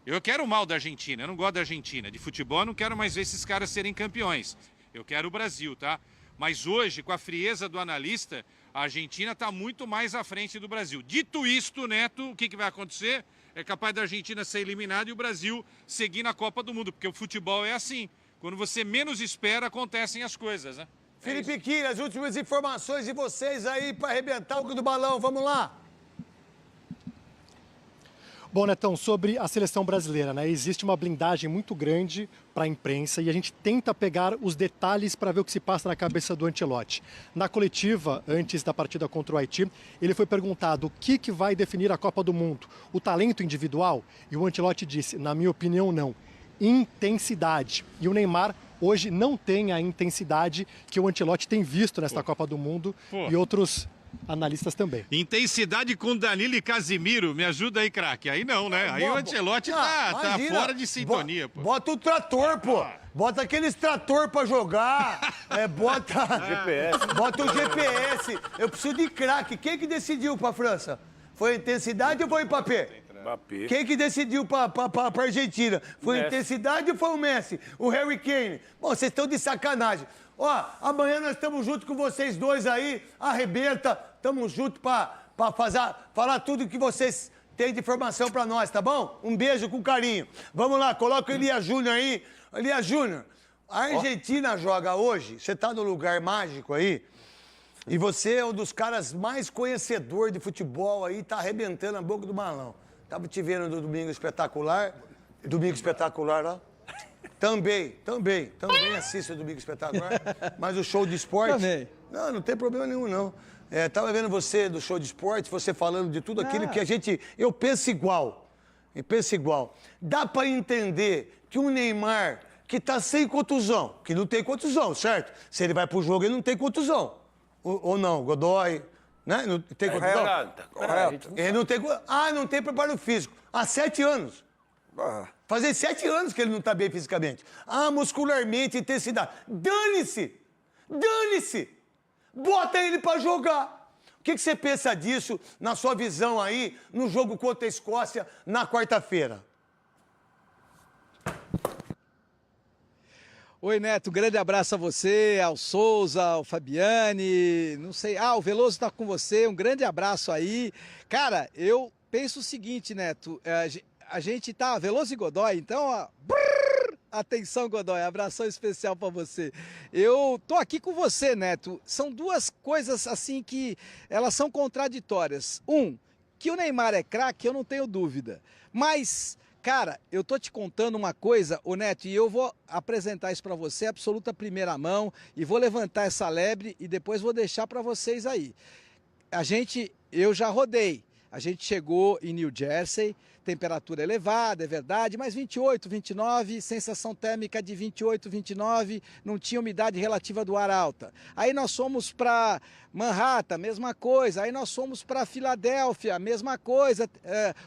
Eu quero o mal da Argentina, eu não gosto da Argentina. De futebol eu não quero mais ver esses caras serem campeões. Eu quero o Brasil, tá? Mas hoje, com a frieza do analista, a Argentina está muito mais à frente do Brasil. Dito isto, Neto, o que vai acontecer? É capaz da Argentina ser eliminada e o Brasil seguir na Copa do Mundo, porque o futebol é assim. Quando você menos espera, acontecem as coisas, né? Felipe Quille, as últimas informações de vocês aí para arrebentar o do balão. Vamos lá. Bom, Netão, sobre a seleção brasileira, né? Existe uma blindagem muito grande para a imprensa e a gente tenta pegar os detalhes para ver o que se passa na cabeça do Ancelotti. Na coletiva, antes da partida contra o Haiti, ele foi perguntado o que vai definir a Copa do Mundo, o talento individual? E o Ancelotti disse, na minha opinião, não. Intensidade. E o Neymar hoje não tem a intensidade que o Ancelotti tem visto nesta Copa do Mundo e outros analistas também. Intensidade com Danilo e Casimiro, me ajuda aí, craque. Aí não, né? Aí o Ancelotti tá fora de sintonia, pô. Bota o trator, pô. Bota aqueles trator pra jogar. Bota GPS. Bota o GPS. Eu preciso de craque. Quem que decidiu pra França? Foi a intensidade ou foi o Mbappé? Mbappé. Quem que decidiu pra Argentina? Foi a intensidade ou foi o Messi? O Harry Kane? Bom, vocês estão de sacanagem. Ó, amanhã nós estamos junto com vocês dois aí, arrebenta, estamos juntos pra falar tudo que vocês têm de informação pra nós, tá bom? Um beijo com carinho. Vamos lá, coloca o Elias Júnior aí. Elias Júnior, a Argentina joga hoje, você tá no lugar mágico aí, e você é um dos caras mais conhecedor de futebol aí, tá arrebentando a boca do balão. Tava te vendo no Domingo Espetacular, lá. Também assisto o Domingo Espetacular, mas o show de esporte... Também. Não tem problema nenhum, não. Tava vendo você do show de esporte, você falando de tudo aquilo que eu penso igual. Dá pra entender que um Neymar que tá sem contusão, que não tem contusão, certo? Se ele vai pro jogo, ele não tem contusão. Ou não, Godoy, né? Não tem contusão? Correto. Ele não tem... não tem preparo físico. Há 7 anos. Fazem 7 anos que ele não tá bem fisicamente. Ah, muscularmente, intensidade. Dane-se! Dane-se! Bota ele pra jogar. O que você pensa disso, na sua visão aí, no jogo contra a Escócia, na quarta-feira? Oi, Neto, grande abraço a você, ao Souza, ao Fabiane, não sei, o Veloso tá com você, um grande abraço aí. Cara, eu penso o seguinte, Neto, a gente tá, Veloso e Godoy, então, ó, atenção, Godoy, abração especial pra você. Eu tô aqui com você, Neto, são duas coisas assim que elas são contraditórias. Que o Neymar é craque, eu não tenho dúvida, mas... Cara, eu tô te contando uma coisa, ô Neto, e eu vou apresentar isso para você, absoluta primeira mão, e vou levantar essa lebre e depois vou deixar para vocês aí. Eu já rodei, a gente chegou em New Jersey, temperatura elevada, é verdade, mas 28, 29, sensação térmica de 28, 29, não tinha umidade relativa do ar alta. Aí nós fomos para Manhattan, mesma coisa. Aí nós fomos para Filadélfia, mesma coisa,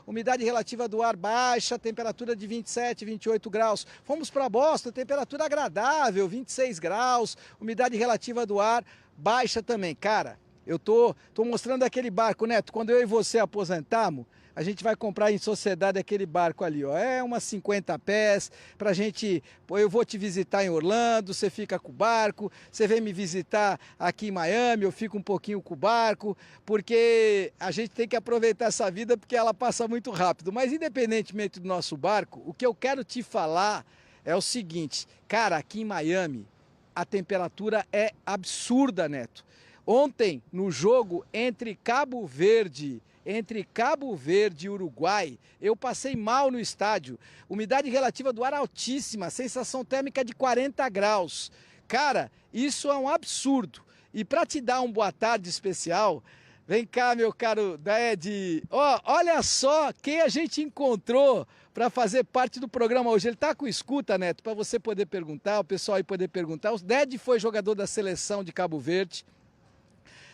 umidade relativa do ar baixa, temperatura de 27, 28 graus. Fomos para Boston, temperatura agradável, 26 graus, umidade relativa do ar baixa também. Cara, eu tô mostrando aquele barco, Neto, quando eu e você aposentarmos, a gente vai comprar em sociedade aquele barco ali, ó. É umas 50 pés pra gente... Eu vou te visitar em Orlando, você fica com o barco. Você vem me visitar aqui em Miami, eu fico um pouquinho com o barco. Porque a gente tem que aproveitar essa vida porque ela passa muito rápido. Mas independentemente do nosso barco, o que eu quero te falar é o seguinte. Cara, aqui em Miami, a temperatura é absurda, Neto. Ontem, no jogo entre Cabo Verde e Uruguai, eu passei mal no estádio. Umidade relativa do ar altíssima, sensação térmica de 40 graus. Cara, isso é um absurdo. E para te dar um boa tarde especial, vem cá, meu caro Ded. Olha só quem a gente encontrou para fazer parte do programa hoje. Ele está com escuta, Neto, para você poder perguntar, o pessoal aí poder perguntar. O Ded foi jogador da seleção de Cabo Verde,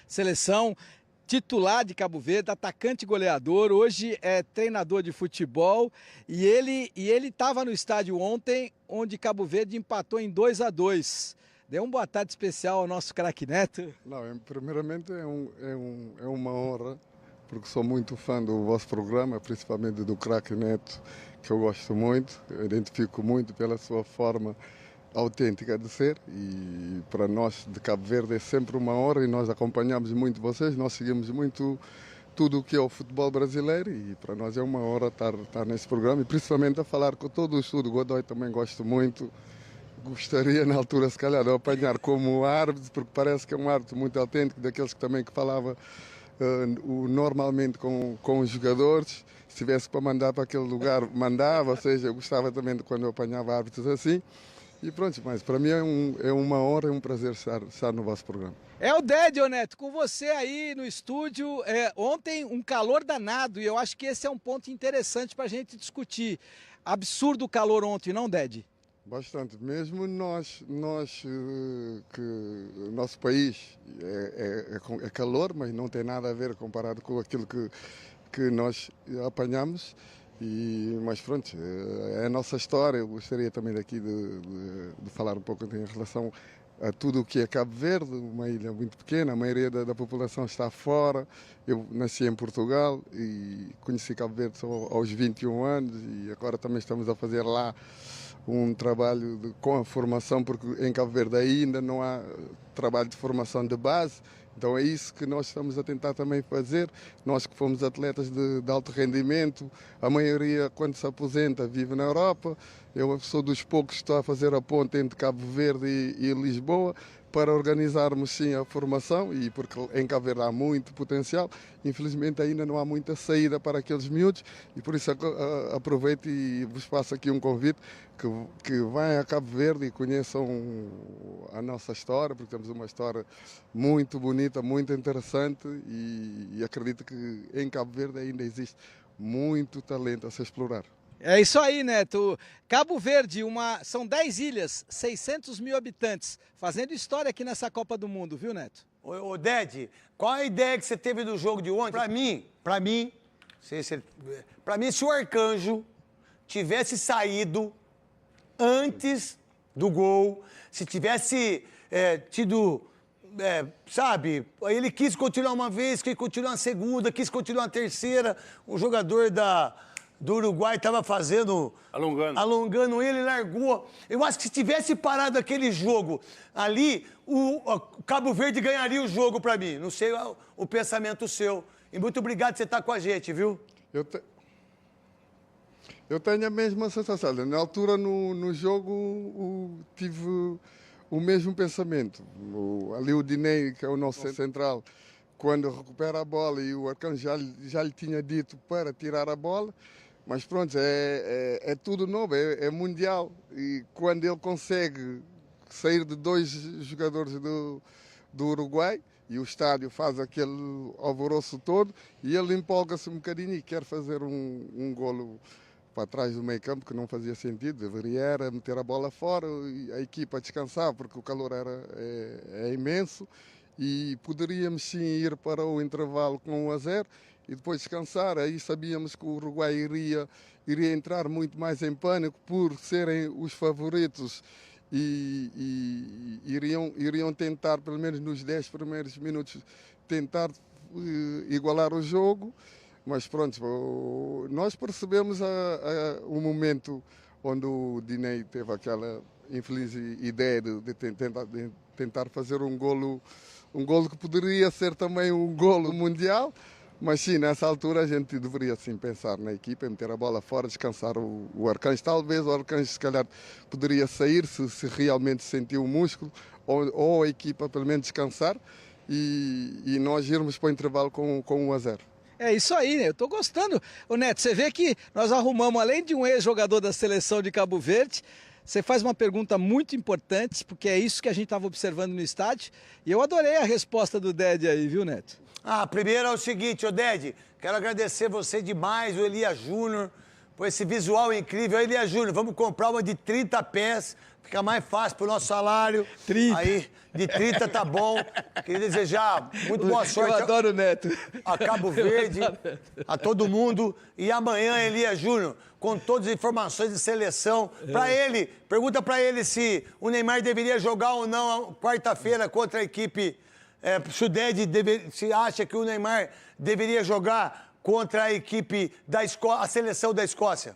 seleção titular de Cabo Verde, atacante goleador, hoje é treinador de futebol e ele estava no estádio ontem, onde Cabo Verde empatou em 2-2. Dê uma boa tarde especial ao nosso craque Neto. Não, primeiramente é uma honra, porque sou muito fã do vosso programa, principalmente do craque Neto, que eu gosto muito, eu identifico muito pela sua forma autêntica de ser, e para nós de Cabo Verde é sempre uma honra e nós acompanhamos muito vocês, nós seguimos muito tudo o que é o futebol brasileiro e para nós é uma honra estar nesse programa e principalmente a falar com todo o estudo. Godoy também gosto muito, gostaria na altura se calhar de apanhar como árbitro, porque parece que é um árbitro muito autêntico, daqueles que também que falava normalmente com os jogadores, se tivesse para mandar para aquele lugar mandava, ou seja, eu gostava também de quando eu apanhava árbitros assim. E pronto, mas para mim é uma honra e um prazer estar no vosso programa. É o Ded, Neto, com você aí no estúdio. Ontem um calor danado e eu acho que esse é um ponto interessante para a gente discutir. Absurdo o calor ontem, não, Ded? Bastante. Mesmo nós que o nosso país é calor, mas não tem nada a ver comparado com aquilo que nós apanhamos. Mas pronto, é a nossa história. Eu gostaria também daqui de falar um pouco em relação a tudo o que é Cabo Verde, uma ilha muito pequena, a maioria da população está fora. Eu nasci em Portugal e conheci Cabo Verde só aos 21 anos e agora também estamos a fazer lá um trabalho com a formação, porque em Cabo Verde ainda não há trabalho de formação de base. Então é isso que nós estamos a tentar também fazer. Nós que fomos atletas de alto rendimento, a maioria quando se aposenta vive na Europa. Eu sou dos poucos que estou a fazer a ponte entre Cabo Verde e Lisboa para organizarmos sim a formação, e porque em Cabo Verde há muito potencial, infelizmente ainda não há muita saída para aqueles miúdos e por isso aproveito e vos passo aqui um convite que venham a Cabo Verde e conheçam a nossa história, porque temos uma história muito bonita, muito interessante e acredito que em Cabo Verde ainda existe muito talento a se explorar. É isso aí, Neto. Cabo Verde, são 10 ilhas, 600 mil habitantes, fazendo história aqui nessa Copa do Mundo, viu, Neto? Ô Ded, qual a ideia que você teve do jogo de ontem? Pra mim, se o Arcanjo tivesse saído antes do gol, se tivesse tido, sabe, ele quis continuar uma vez, quis continuar uma segunda, quis continuar uma terceira, o jogador do Uruguai estava fazendo... Alongando ele, largou. Eu acho que se tivesse parado aquele jogo ali, o Cabo Verde ganharia o jogo para mim. Não sei o pensamento seu. E muito obrigado por você estar com a gente, viu? Eu tenho a mesma sensação. Na altura, no jogo, tive o mesmo pensamento. Ali o Dinei, que é o nosso central, quando recupera a bola, e o Arcanjo já lhe tinha dito para tirar a bola, mas pronto, é tudo novo, é mundial. E quando ele consegue sair de 2 jogadores do Uruguai, e o estádio faz aquele alvoroço todo, e ele empolga-se um bocadinho e quer fazer um golo para trás do meio campo, que não fazia sentido, deveria meter a bola fora e a equipa descansar, porque o calor é imenso, e poderíamos sim ir para o intervalo com 1-0 e depois descansar. Aí sabíamos que o Uruguai iria entrar muito mais em pânico por serem os favoritos e iriam tentar, pelo menos nos 10 primeiros minutos, tentar igualar o jogo. Mas pronto, nós percebemos o momento onde o Dinei teve aquela infeliz ideia de tentar fazer um golo que poderia ser também um golo mundial. Mas sim, nessa altura a gente deveria sim pensar na equipa, meter a bola fora, descansar o Arcanjo. Talvez o Arcanjo se calhar poderia sair se realmente sentiu o músculo, ou a equipa pelo menos descansar e nós irmos para o intervalo com 1-0. É isso aí, né? Eu tô gostando. Ô Neto, você vê que nós arrumamos, além de um ex-jogador da seleção de Cabo Verde, você faz uma pergunta muito importante, porque é isso que a gente estava observando no estádio, e eu adorei a resposta do Dede aí, viu, Neto? Primeiro é o seguinte, ô Dede, quero agradecer você demais, o Elias Júnior, por esse visual incrível. Elias Júnior, vamos comprar uma de 30 pés, fica mais fácil pro nosso salário. 30. Aí, de 30 tá bom. Queria desejar muito boa sorte. Eu adoro o Neto. A Cabo Verde, a todo mundo. E amanhã, Elias Júnior, com todas as informações de seleção, para ele, pergunta para ele se o Neymar deveria jogar ou não quarta-feira contra a equipe Sudede, se acha que o Neymar deveria jogar contra a equipe a seleção da Escócia.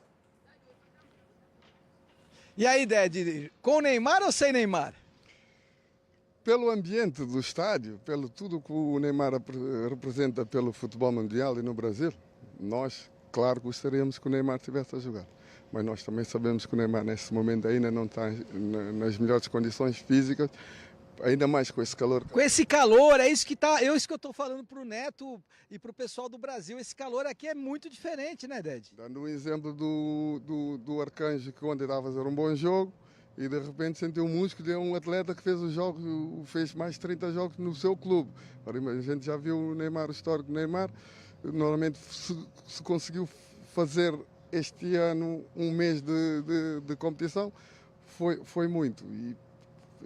E aí, Dede, com Neymar ou sem Neymar? Pelo ambiente do estádio, pelo tudo que o Neymar representa pelo futebol mundial e no Brasil, nós, claro, gostaríamos que o Neymar estivesse a jogar. Mas nós também sabemos que o Neymar, nesse momento, ainda não está nas melhores condições físicas, ainda mais com esse calor. Com esse calor, é isso que eu estou falando para o Neto e para o pessoal do Brasil. Esse calor aqui é muito diferente, né, Dede? Dando um exemplo do Arcanjo, que ontem estava a fazer um bom jogo, e de repente sentiu um músculo, é um atleta que fez mais de 30 jogos no seu clube. A gente já viu o Neymar, o histórico do Neymar, normalmente se conseguiu fazer este ano um mês de competição, foi muito. E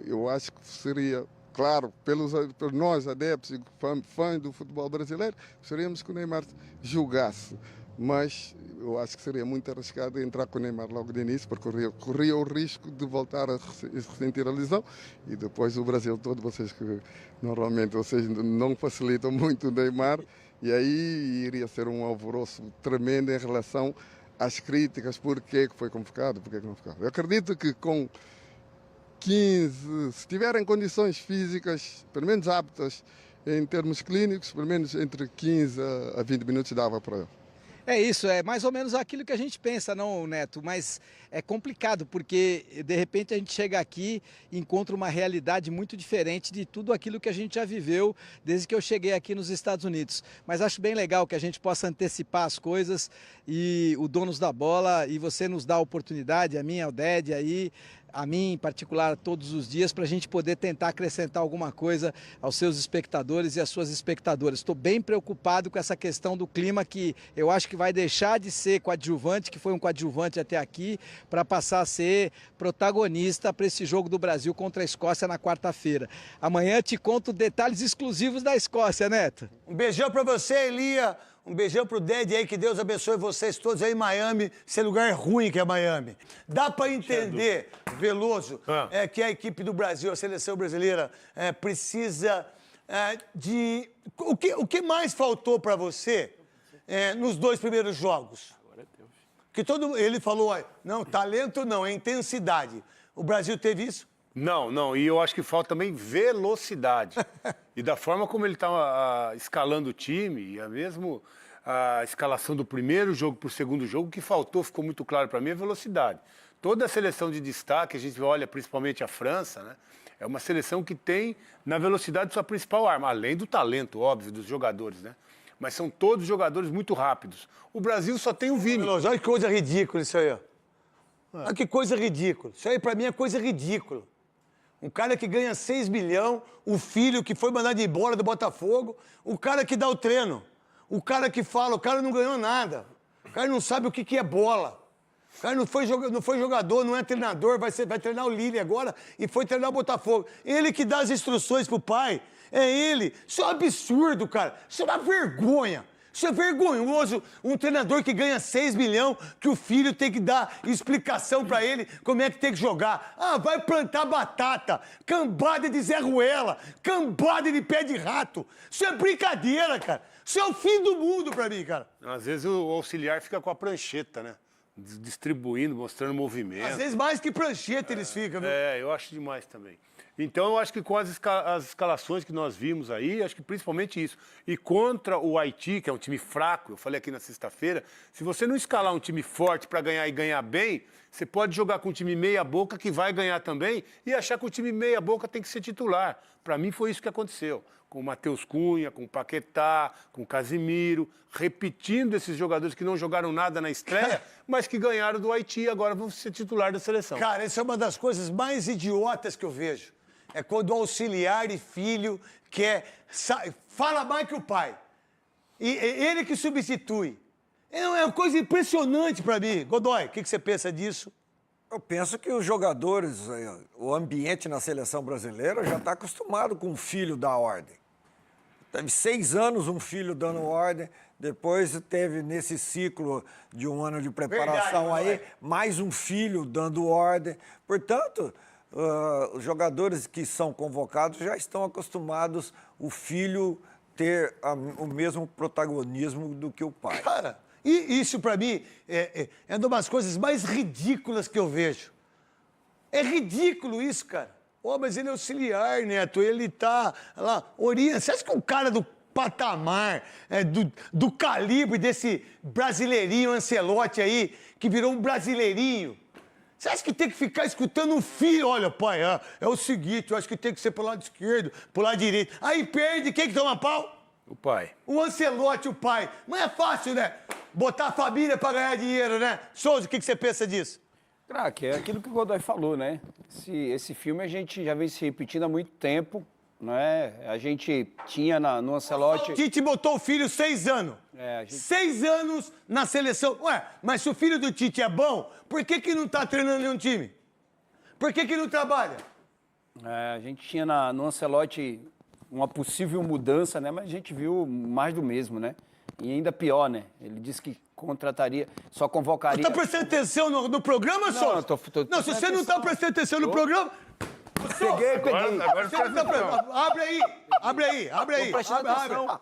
eu acho que seria, claro, pelos nós adeptos e fãs do futebol brasileiro, gostaríamos que o Neymar jogasse. Mas eu acho que seria muito arriscado entrar com o Neymar logo de início, porque corria o risco de voltar a ressentir a lesão. E depois o Brasil todo, normalmente vocês não facilitam muito o Neymar, e aí iria ser um alvoroço tremendo em relação às críticas, porque foi convocado, porque não ficou. Eu acredito que com 15, se tiverem condições físicas, pelo menos aptas em termos clínicos, pelo menos entre 15 a 20 minutos dava para ele. É isso, é mais ou menos aquilo que a gente pensa, não, Neto? Mas é complicado, porque de repente a gente chega aqui e encontra uma realidade muito diferente de tudo aquilo que a gente já viveu desde que eu cheguei aqui nos Estados Unidos. Mas acho bem legal que a gente possa antecipar as coisas e o Donos da Bola, e você nos dá a oportunidade, a mim, ao Dede aí, a mim em particular, todos os dias, para a gente poder tentar acrescentar alguma coisa aos seus espectadores e às suas espectadoras. Estou bem preocupado com essa questão do clima, que eu acho que vai deixar de ser coadjuvante, que foi um coadjuvante até aqui, para passar a ser protagonista para esse jogo do Brasil contra a Escócia na quarta-feira. Amanhã te conto detalhes exclusivos da Escócia, Neto. Um beijão para você, Elia. Um beijão pro Dede aí, que Deus abençoe vocês todos aí em Miami, esse lugar ruim que é Miami. Dá pra entender, Veloso, que a equipe do Brasil, a seleção brasileira, precisa de... O que mais faltou pra você nos 2 primeiros jogos? Que ele falou, não, talento não, é intensidade. O Brasil teve isso? Não, e eu acho que falta também velocidade. E da forma como ele está escalando o time, e mesmo a escalação do primeiro jogo para o segundo jogo, o que faltou, ficou muito claro para mim, é velocidade. Toda a seleção de destaque, a gente olha principalmente a França, né? É uma seleção que tem na velocidade sua principal arma, além do talento, óbvio, dos jogadores, né? Mas são todos jogadores muito rápidos. O Brasil só tem o Vini. Olha que coisa ridícula isso aí, ó. Olha que coisa ridícula. Isso aí pra mim é coisa ridícula. Um cara que ganha 6 milhões, o filho que foi mandado embora do Botafogo, o cara que dá o treino, o cara que fala, o cara não ganhou nada. O cara não sabe o que é bola. O cara não foi jogador, não é treinador, vai treinar o Lille agora e foi treinar o Botafogo. Ele que dá as instruções pro pai. É ele. Isso é um absurdo, cara. Isso é uma vergonha. Isso é vergonhoso. Um treinador que ganha 6 milhões, que o filho tem que dar explicação pra ele como é que tem que jogar. Ah, vai plantar batata. Cambada de Zé Ruela. Cambada de pé de rato. Isso é brincadeira, cara. Isso é o fim do mundo pra mim, cara. Às vezes o auxiliar fica com a prancheta, né? Distribuindo, mostrando movimento. Às vezes mais que prancheta eles ficam, viu? Eu acho demais também. Então, eu acho que com as escalações que nós vimos aí, acho que principalmente isso. E contra o Haiti, que é um time fraco, eu falei aqui na sexta-feira, se você não escalar um time forte para ganhar e ganhar bem, você pode jogar com um time meia-boca que vai ganhar também e achar que o time meia-boca tem que ser titular. Para mim, foi isso que aconteceu. Com o Matheus Cunha, com o Paquetá, com o Casimiro, repetindo esses jogadores que não jogaram nada na estreia, mas que ganharam do Haiti e agora vão ser titular da seleção. Cara, essa é uma das coisas mais idiotas que eu vejo. É quando o auxiliar e filho fala mais que o pai. E ele que substitui. É uma coisa impressionante para mim. Godoy, o que você pensa disso? Eu penso que os jogadores, o ambiente na seleção brasileira já está acostumado com o filho da ordem. Teve 6 anos um filho dando ordem, depois teve nesse ciclo de um ano de preparação mais um filho dando ordem. Portanto, os jogadores que são convocados já estão acostumados o filho ter o mesmo protagonismo do que o pai. Cara, e isso pra mim é uma das coisas mais ridículas que eu vejo. É ridículo isso, cara. Mas ele é auxiliar, Neto, ele tá lá, orienta. Você acha que um cara do patamar, do calibre desse brasileirinho Ancelotti aí, que virou um brasileirinho, você acha que tem que ficar escutando um filho? Olha, pai, é o seguinte, eu acho que tem que ser pro lado esquerdo, pro lado direito. Aí perde, quem que toma pau? O pai. O Ancelotti, o pai. Não é fácil, né? Botar a família pra ganhar dinheiro, né? Souza, o que você pensa disso? Craque, é aquilo que o Godoy falou, né? Esse filme a gente já vem se repetindo há muito tempo, né? A gente tinha no Ancelotti... O Tite botou o filho 6 anos. 6 anos na seleção. Ué, mas se o filho do Tite é bom, por que não tá treinando nenhum time? Por que não trabalha? A gente tinha no Ancelotti uma possível mudança, né? Mas a gente viu mais do mesmo, né? E ainda pior, né? Ele disse que contrataria, só convocaria... Tá prestando atenção no programa, Souza? Não, se você não tá prestando atenção no programa... Peguei. Agora Abre aí.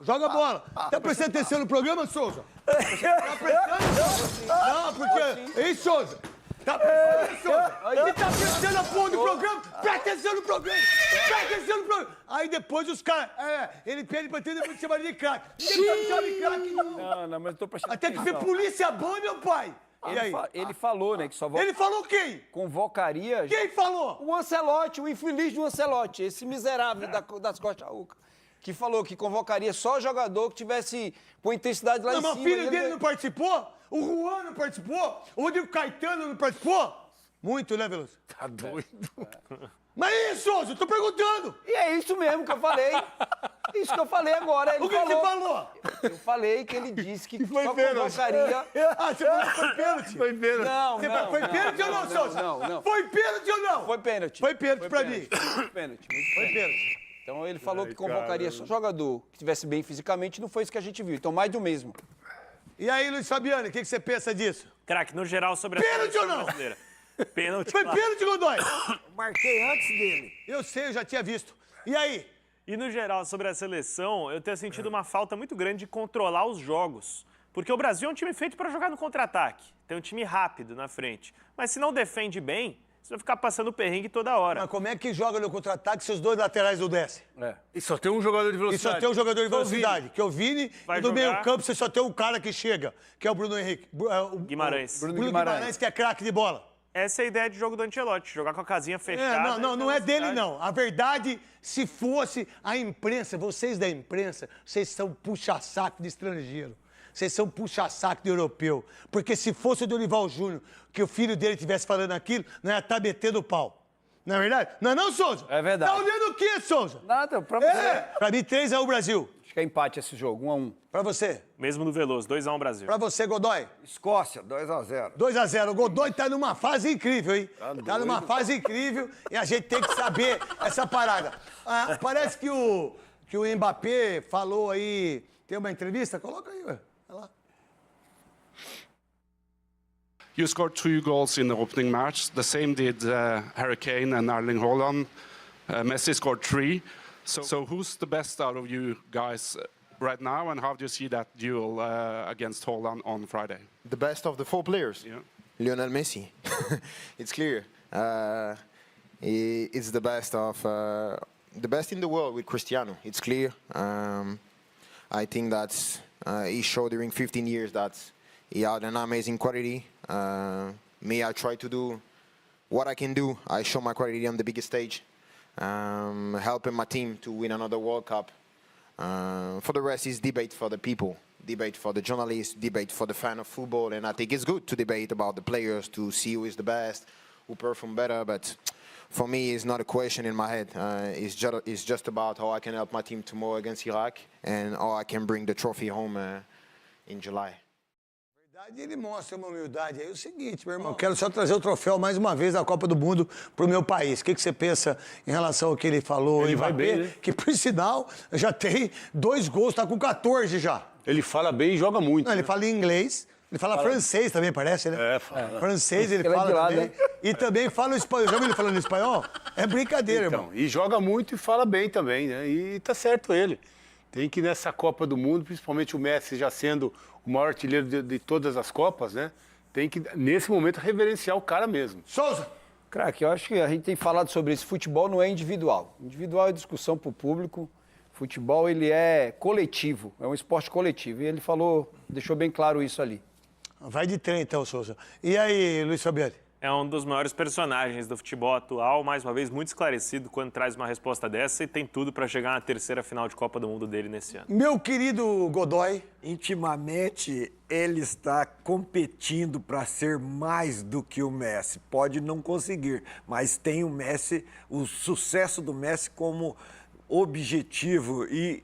Joga a bola. Tá prestando atenção no programa, Souza? Tá prestando? Não, porque... Ei, Souza. Tá prestando, Souza? Ele tá prestando a porra do programa. Presta atenção no programa. Aí depois os caras... ele pede pra ter depois de chamar de craque. Ninguém tá de craque, não. Não, mas eu tô prestando Até que ver polícia boa, meu pai. Ele falou, né, que só volta... Ele falou quem? Convocaria... Quem falou? O Ancelotti, o infeliz do Ancelotti, esse miserável das costas Uca, que falou que convocaria só jogador que tivesse com intensidade lá em cima. Mas o filho dele não participou? O Juan não participou? O Rodrigo Caetano não participou? Muito, né, Veloso? Tá doido. Mas é isso, Souza, eu tô perguntando. E é isso mesmo que eu falei. Isso que eu falei agora. Ele o que você falou? Eu falei que ele disse que só convocaria... Você falou que foi pênalti? Foi pênalti. Não. Foi pênalti ou não, Souza? Não. Foi pênalti ou não? Foi pênalti. Foi pênalti pra mim. Foi pênalti. Foi pênalti. Então ele falou que convocaria só jogador que estivesse bem fisicamente, não foi isso que a gente viu. Então mais do mesmo. E aí, Luiz Fabiano, o que você pensa disso? Craque, no geral, sobre a Pênalti seleção ou não? brasileira. Pênalti. Foi pênalti, Godoy? Marquei antes dele. Eu sei, eu já tinha visto. E aí? E no geral, sobre a seleção, eu tenho sentido uma falta muito grande de controlar os jogos. Porque o Brasil é um time feito para jogar no contra-ataque. Tem um time rápido na frente. Mas se não defende bem, você vai ficar passando perrengue toda hora. Mas como é que joga no contra-ataque se os dois laterais não descem? E só tem um jogador de E velocidade. só tem um jogador de velocidade, que é o Vini. Vai E no jogar. meio-campo você só tem um cara que chega, que é o Bruno Henrique. Guimarães. Bruno Guimarães, que é craque de bola. Essa é a ideia de jogo do Ancelotti, jogar com a casinha fechada. Não é dele, não. A verdade, se fosse a imprensa, vocês da imprensa, vocês são puxa-saco de estrangeiro. Vocês são puxa-saco de europeu. Porque se fosse o Dorival Júnior, que o filho dele estivesse falando aquilo, não ia estar metendo o pau. Não é verdade? Não é não, Souza? É verdade. Tá olhando o quê, Souza? Nada, pra você. Pra mim, 3-1 Brasil. Acho que é empate esse jogo, 1-1. Pra você. Mesmo no Veloso, 2-1 Brasil. Pra você, Godoy. Escócia, 2-0. 2-0. O Godoy tá numa fase incrível, hein? Tá numa fase incrível e a gente tem que saber essa parada. Ah, parece que o Mbappé falou aí... Tem uma entrevista? Coloca aí, ué. Vai lá. You scored 2 goals in the opening match. The same did Harry Kane and Erling Haaland. Messi scored 3. So who's the best out of you guys right now, and how do you see that duel against Haaland on Friday? The best of the 4 players? Yeah. Lionel Messi. It's clear. It's the best in the world with Cristiano. It's clear. I think that he showed during 15 years that he had an amazing quality. Me, I try to do what I can do. I show my quality on the biggest stage, helping my team to win another World Cup. For the rest, is debate for the people, debate for the journalists, debate for the fan of football, and I think it's good to debate about the players to see who is the best, who perform better, but for me, it's not a question in my head. It's just about how I can help my team tomorrow against Iraq and how I can bring the trophy home in July. Ele mostra uma humildade aí. É o seguinte, meu irmão, quero só trazer o troféu mais uma vez da Copa do Mundo pro meu país. O que você pensa em relação ao que ele falou? Ele vai bem, né? Que, por sinal, já tem 2 gols, tá com 14 já. Ele fala bem e joga muito. Não, ele fala inglês, ele fala francês também, parece, né? Fala. Francês ele Ele é fala de lá, também. né? E também fala espanhol. Já viu ele falando espanhol? É brincadeira, irmão. E joga muito e fala bem também, né? E tá certo ele. Tem que nessa Copa do Mundo, principalmente o Messi já sendo o maior artilheiro de todas as Copas, né? Tem que, nesse momento, reverenciar o cara mesmo. Souza! Craque, eu acho que a gente tem falado sobre isso. Futebol não é individual. Individual é discussão para o público. Futebol, ele é coletivo. É um esporte coletivo. E ele falou, deixou bem claro isso ali. Vai de trem, então, Souza. E aí, Luiz Fabiano? É um dos maiores personagens do futebol atual, mais uma vez muito esclarecido quando traz uma resposta dessa e tem tudo para chegar na 3ª final de Copa do Mundo dele nesse ano. Meu querido Godoy. Intimamente, ele está competindo para ser mais do que o Messi. Pode não conseguir, mas tem o Messi, o sucesso do Messi como objetivo e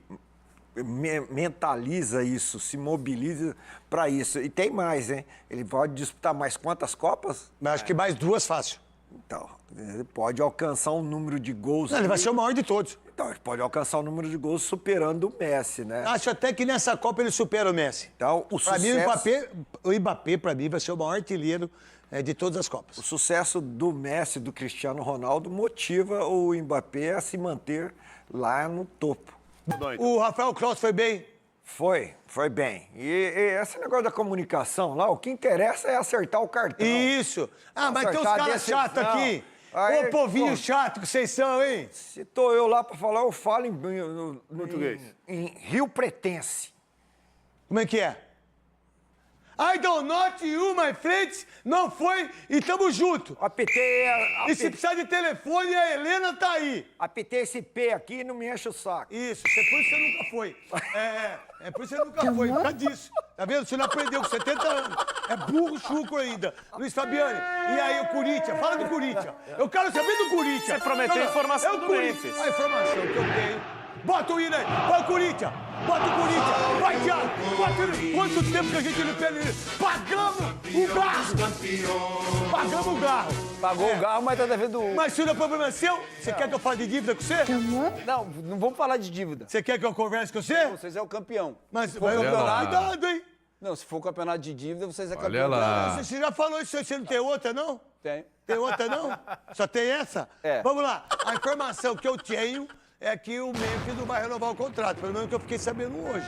mentaliza isso, se mobiliza para isso. E tem mais, hein? Ele pode disputar mais quantas Copas? Mas acho que mais 2 fácil. Então, ele pode alcançar um número de gols... Não, ele vai ser o maior de todos. Então, ele pode alcançar o número de gols superando o Messi, né? Acho até que nessa Copa ele supera o Messi. Então, o Pra sucesso... mim, o Mbappé, para mim, vai ser o maior artilheiro de todas as Copas. O sucesso do Messi, do Cristiano Ronaldo, motiva o Mbappé a se manter lá no topo. O Rafael Claus foi bem? Foi bem. E esse negócio da comunicação lá, o que interessa é acertar o cartão. Isso. Ah, mas tem uns caras chatos aqui. Aí, Ô, povinho pô, chato que vocês são, hein? Se tô eu lá pra falar, eu falo em português. Em Rio Pretense. Como é que é? I don't not you, my friends. Não foi e tamo junto. E se precisar de telefone, a Helena tá aí. Apitei esse P aqui e não me enche o saco. Isso, é por isso que você nunca foi. É por isso que você nunca foi, por causa disso. Tá vendo? Você não aprendeu com 70 anos. É burro chucro ainda. Luiz Fabiani, e aí o Corinthians? Fala do Corinthians. Eu quero saber do Corinthians. Você prometeu informação do Memphis. A informação que eu tenho. Bota o hino aí. Vai o Corinthians. Bota o Corinthians. Vai, Thiago. Quanto tempo que a gente não perde? Pagamos o Garro. Pagamos o Garro. Pagou o Garro, mas tá devendo... Mas se o problema é seu, você quer que eu fale de dívida com você? Não, não vamos falar de dívida. Você quer que eu converse com você? Vocês é o campeão. Mas Se for campeonato... cuidado, hein? Não, se for o campeonato de dívida, vocês é Olha campeão. lá. Você já falou isso, você não tem outra, não? Tem. Tem outra, não? Só tem essa? É. Vamos lá. A informação que eu tenho é que o Memphis não vai renovar o contrato, pelo menos que eu fiquei sabendo hoje.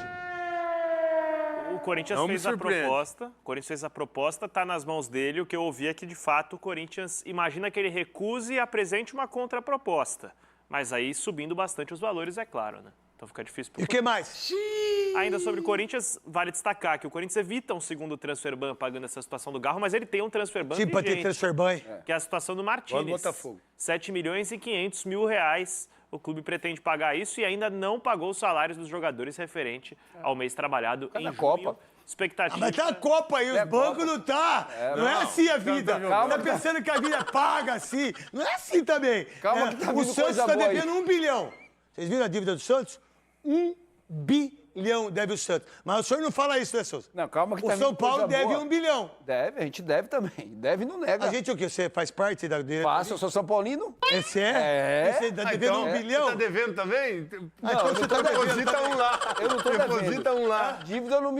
O Corinthians Não me fez a surpreende. proposta. O Corinthians fez a proposta, tá nas mãos dele. O que eu ouvi é que, de fato, o Corinthians imagina que ele recuse e apresente uma contraproposta. Mas aí subindo bastante os valores, é claro, né? Então fica difícil. E o que mais? Ainda sobre o Corinthians, vale destacar que o Corinthians evita um segundo transfer ban pagando essa situação do Garro, mas ele tem um transfer ban Tipo, pra ter vigente, transfer ban. que é a situação do Igual Martínez. do Botafogo. 7 milhões e 500 mil reais. O clube pretende pagar isso e ainda não pagou os salários dos jogadores referente ao mês trabalhado em junho. Copa. Expectativa... Mas tá a Copa aí, os bancos não tá. Não é assim a vida. Calma, Tá pensando que a vida é paga assim. Não é assim também. Calma que tá O vindo Santos coisa tá boa aí. devendo 1 bilhão. Vocês viram a dívida do Santos? 1 bilhão deve o Santos. Mas o senhor não fala isso, né, Souza? Não, calma que O tá São vindo Paulo coisa deve boa. 1 bilhão. Deve, a gente deve também. Deve e não nega. A gente o quê? Você faz parte da diretoria? Faço, eu sou São Paulino. Esse é? Você tá devendo 1 bilhão? Você tá devendo também? Ah, então você tá devendo Deposita também. um lá. Eu não tô devendo. Deposita um lá. Dívida eu não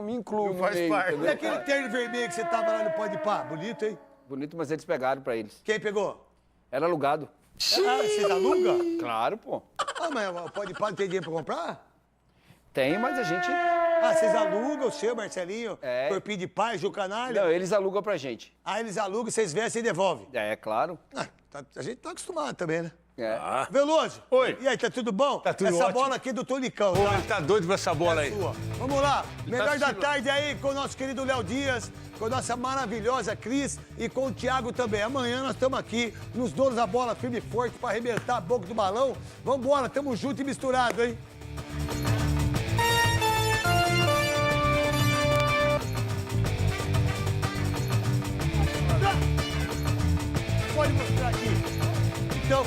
me incluo Não no faz meio, parte. E entendeu? aquele terno vermelho que você tava lá no Pode Pá? Bonito, hein? Bonito, mas eles pegaram pra eles. Quem pegou? Era alugado. Ah, vocês alugam? Claro, pô. Ah, mas o Pode Pá não tem dinheiro pra comprar? Tem, mas a gente... Ah, vocês alugam o seu, Marcelinho? É. Corpinho de pai, Ju Canalha? Não, eles alugam pra gente. Ah, eles alugam, vocês vestem e devolvem. É, claro. Ah, a gente tá acostumado também, né? É. Veloso. Oi. E aí, tá tudo bom? Tá tudo Essa ótimo. bola aqui é do Tonicão, Pô, tá? ele tá doido pra essa bola aí. Sua. Vamos lá. Melhor da assistindo. tarde aí com o nosso querido Léo Dias, com a nossa maravilhosa Cris e com o Thiago também. Amanhã nós estamos aqui nos donos da bola firme e forte pra arrebentar a boca do balão. Vambora, tamo junto e misturado, hein? Pode mostrar aqui. Então,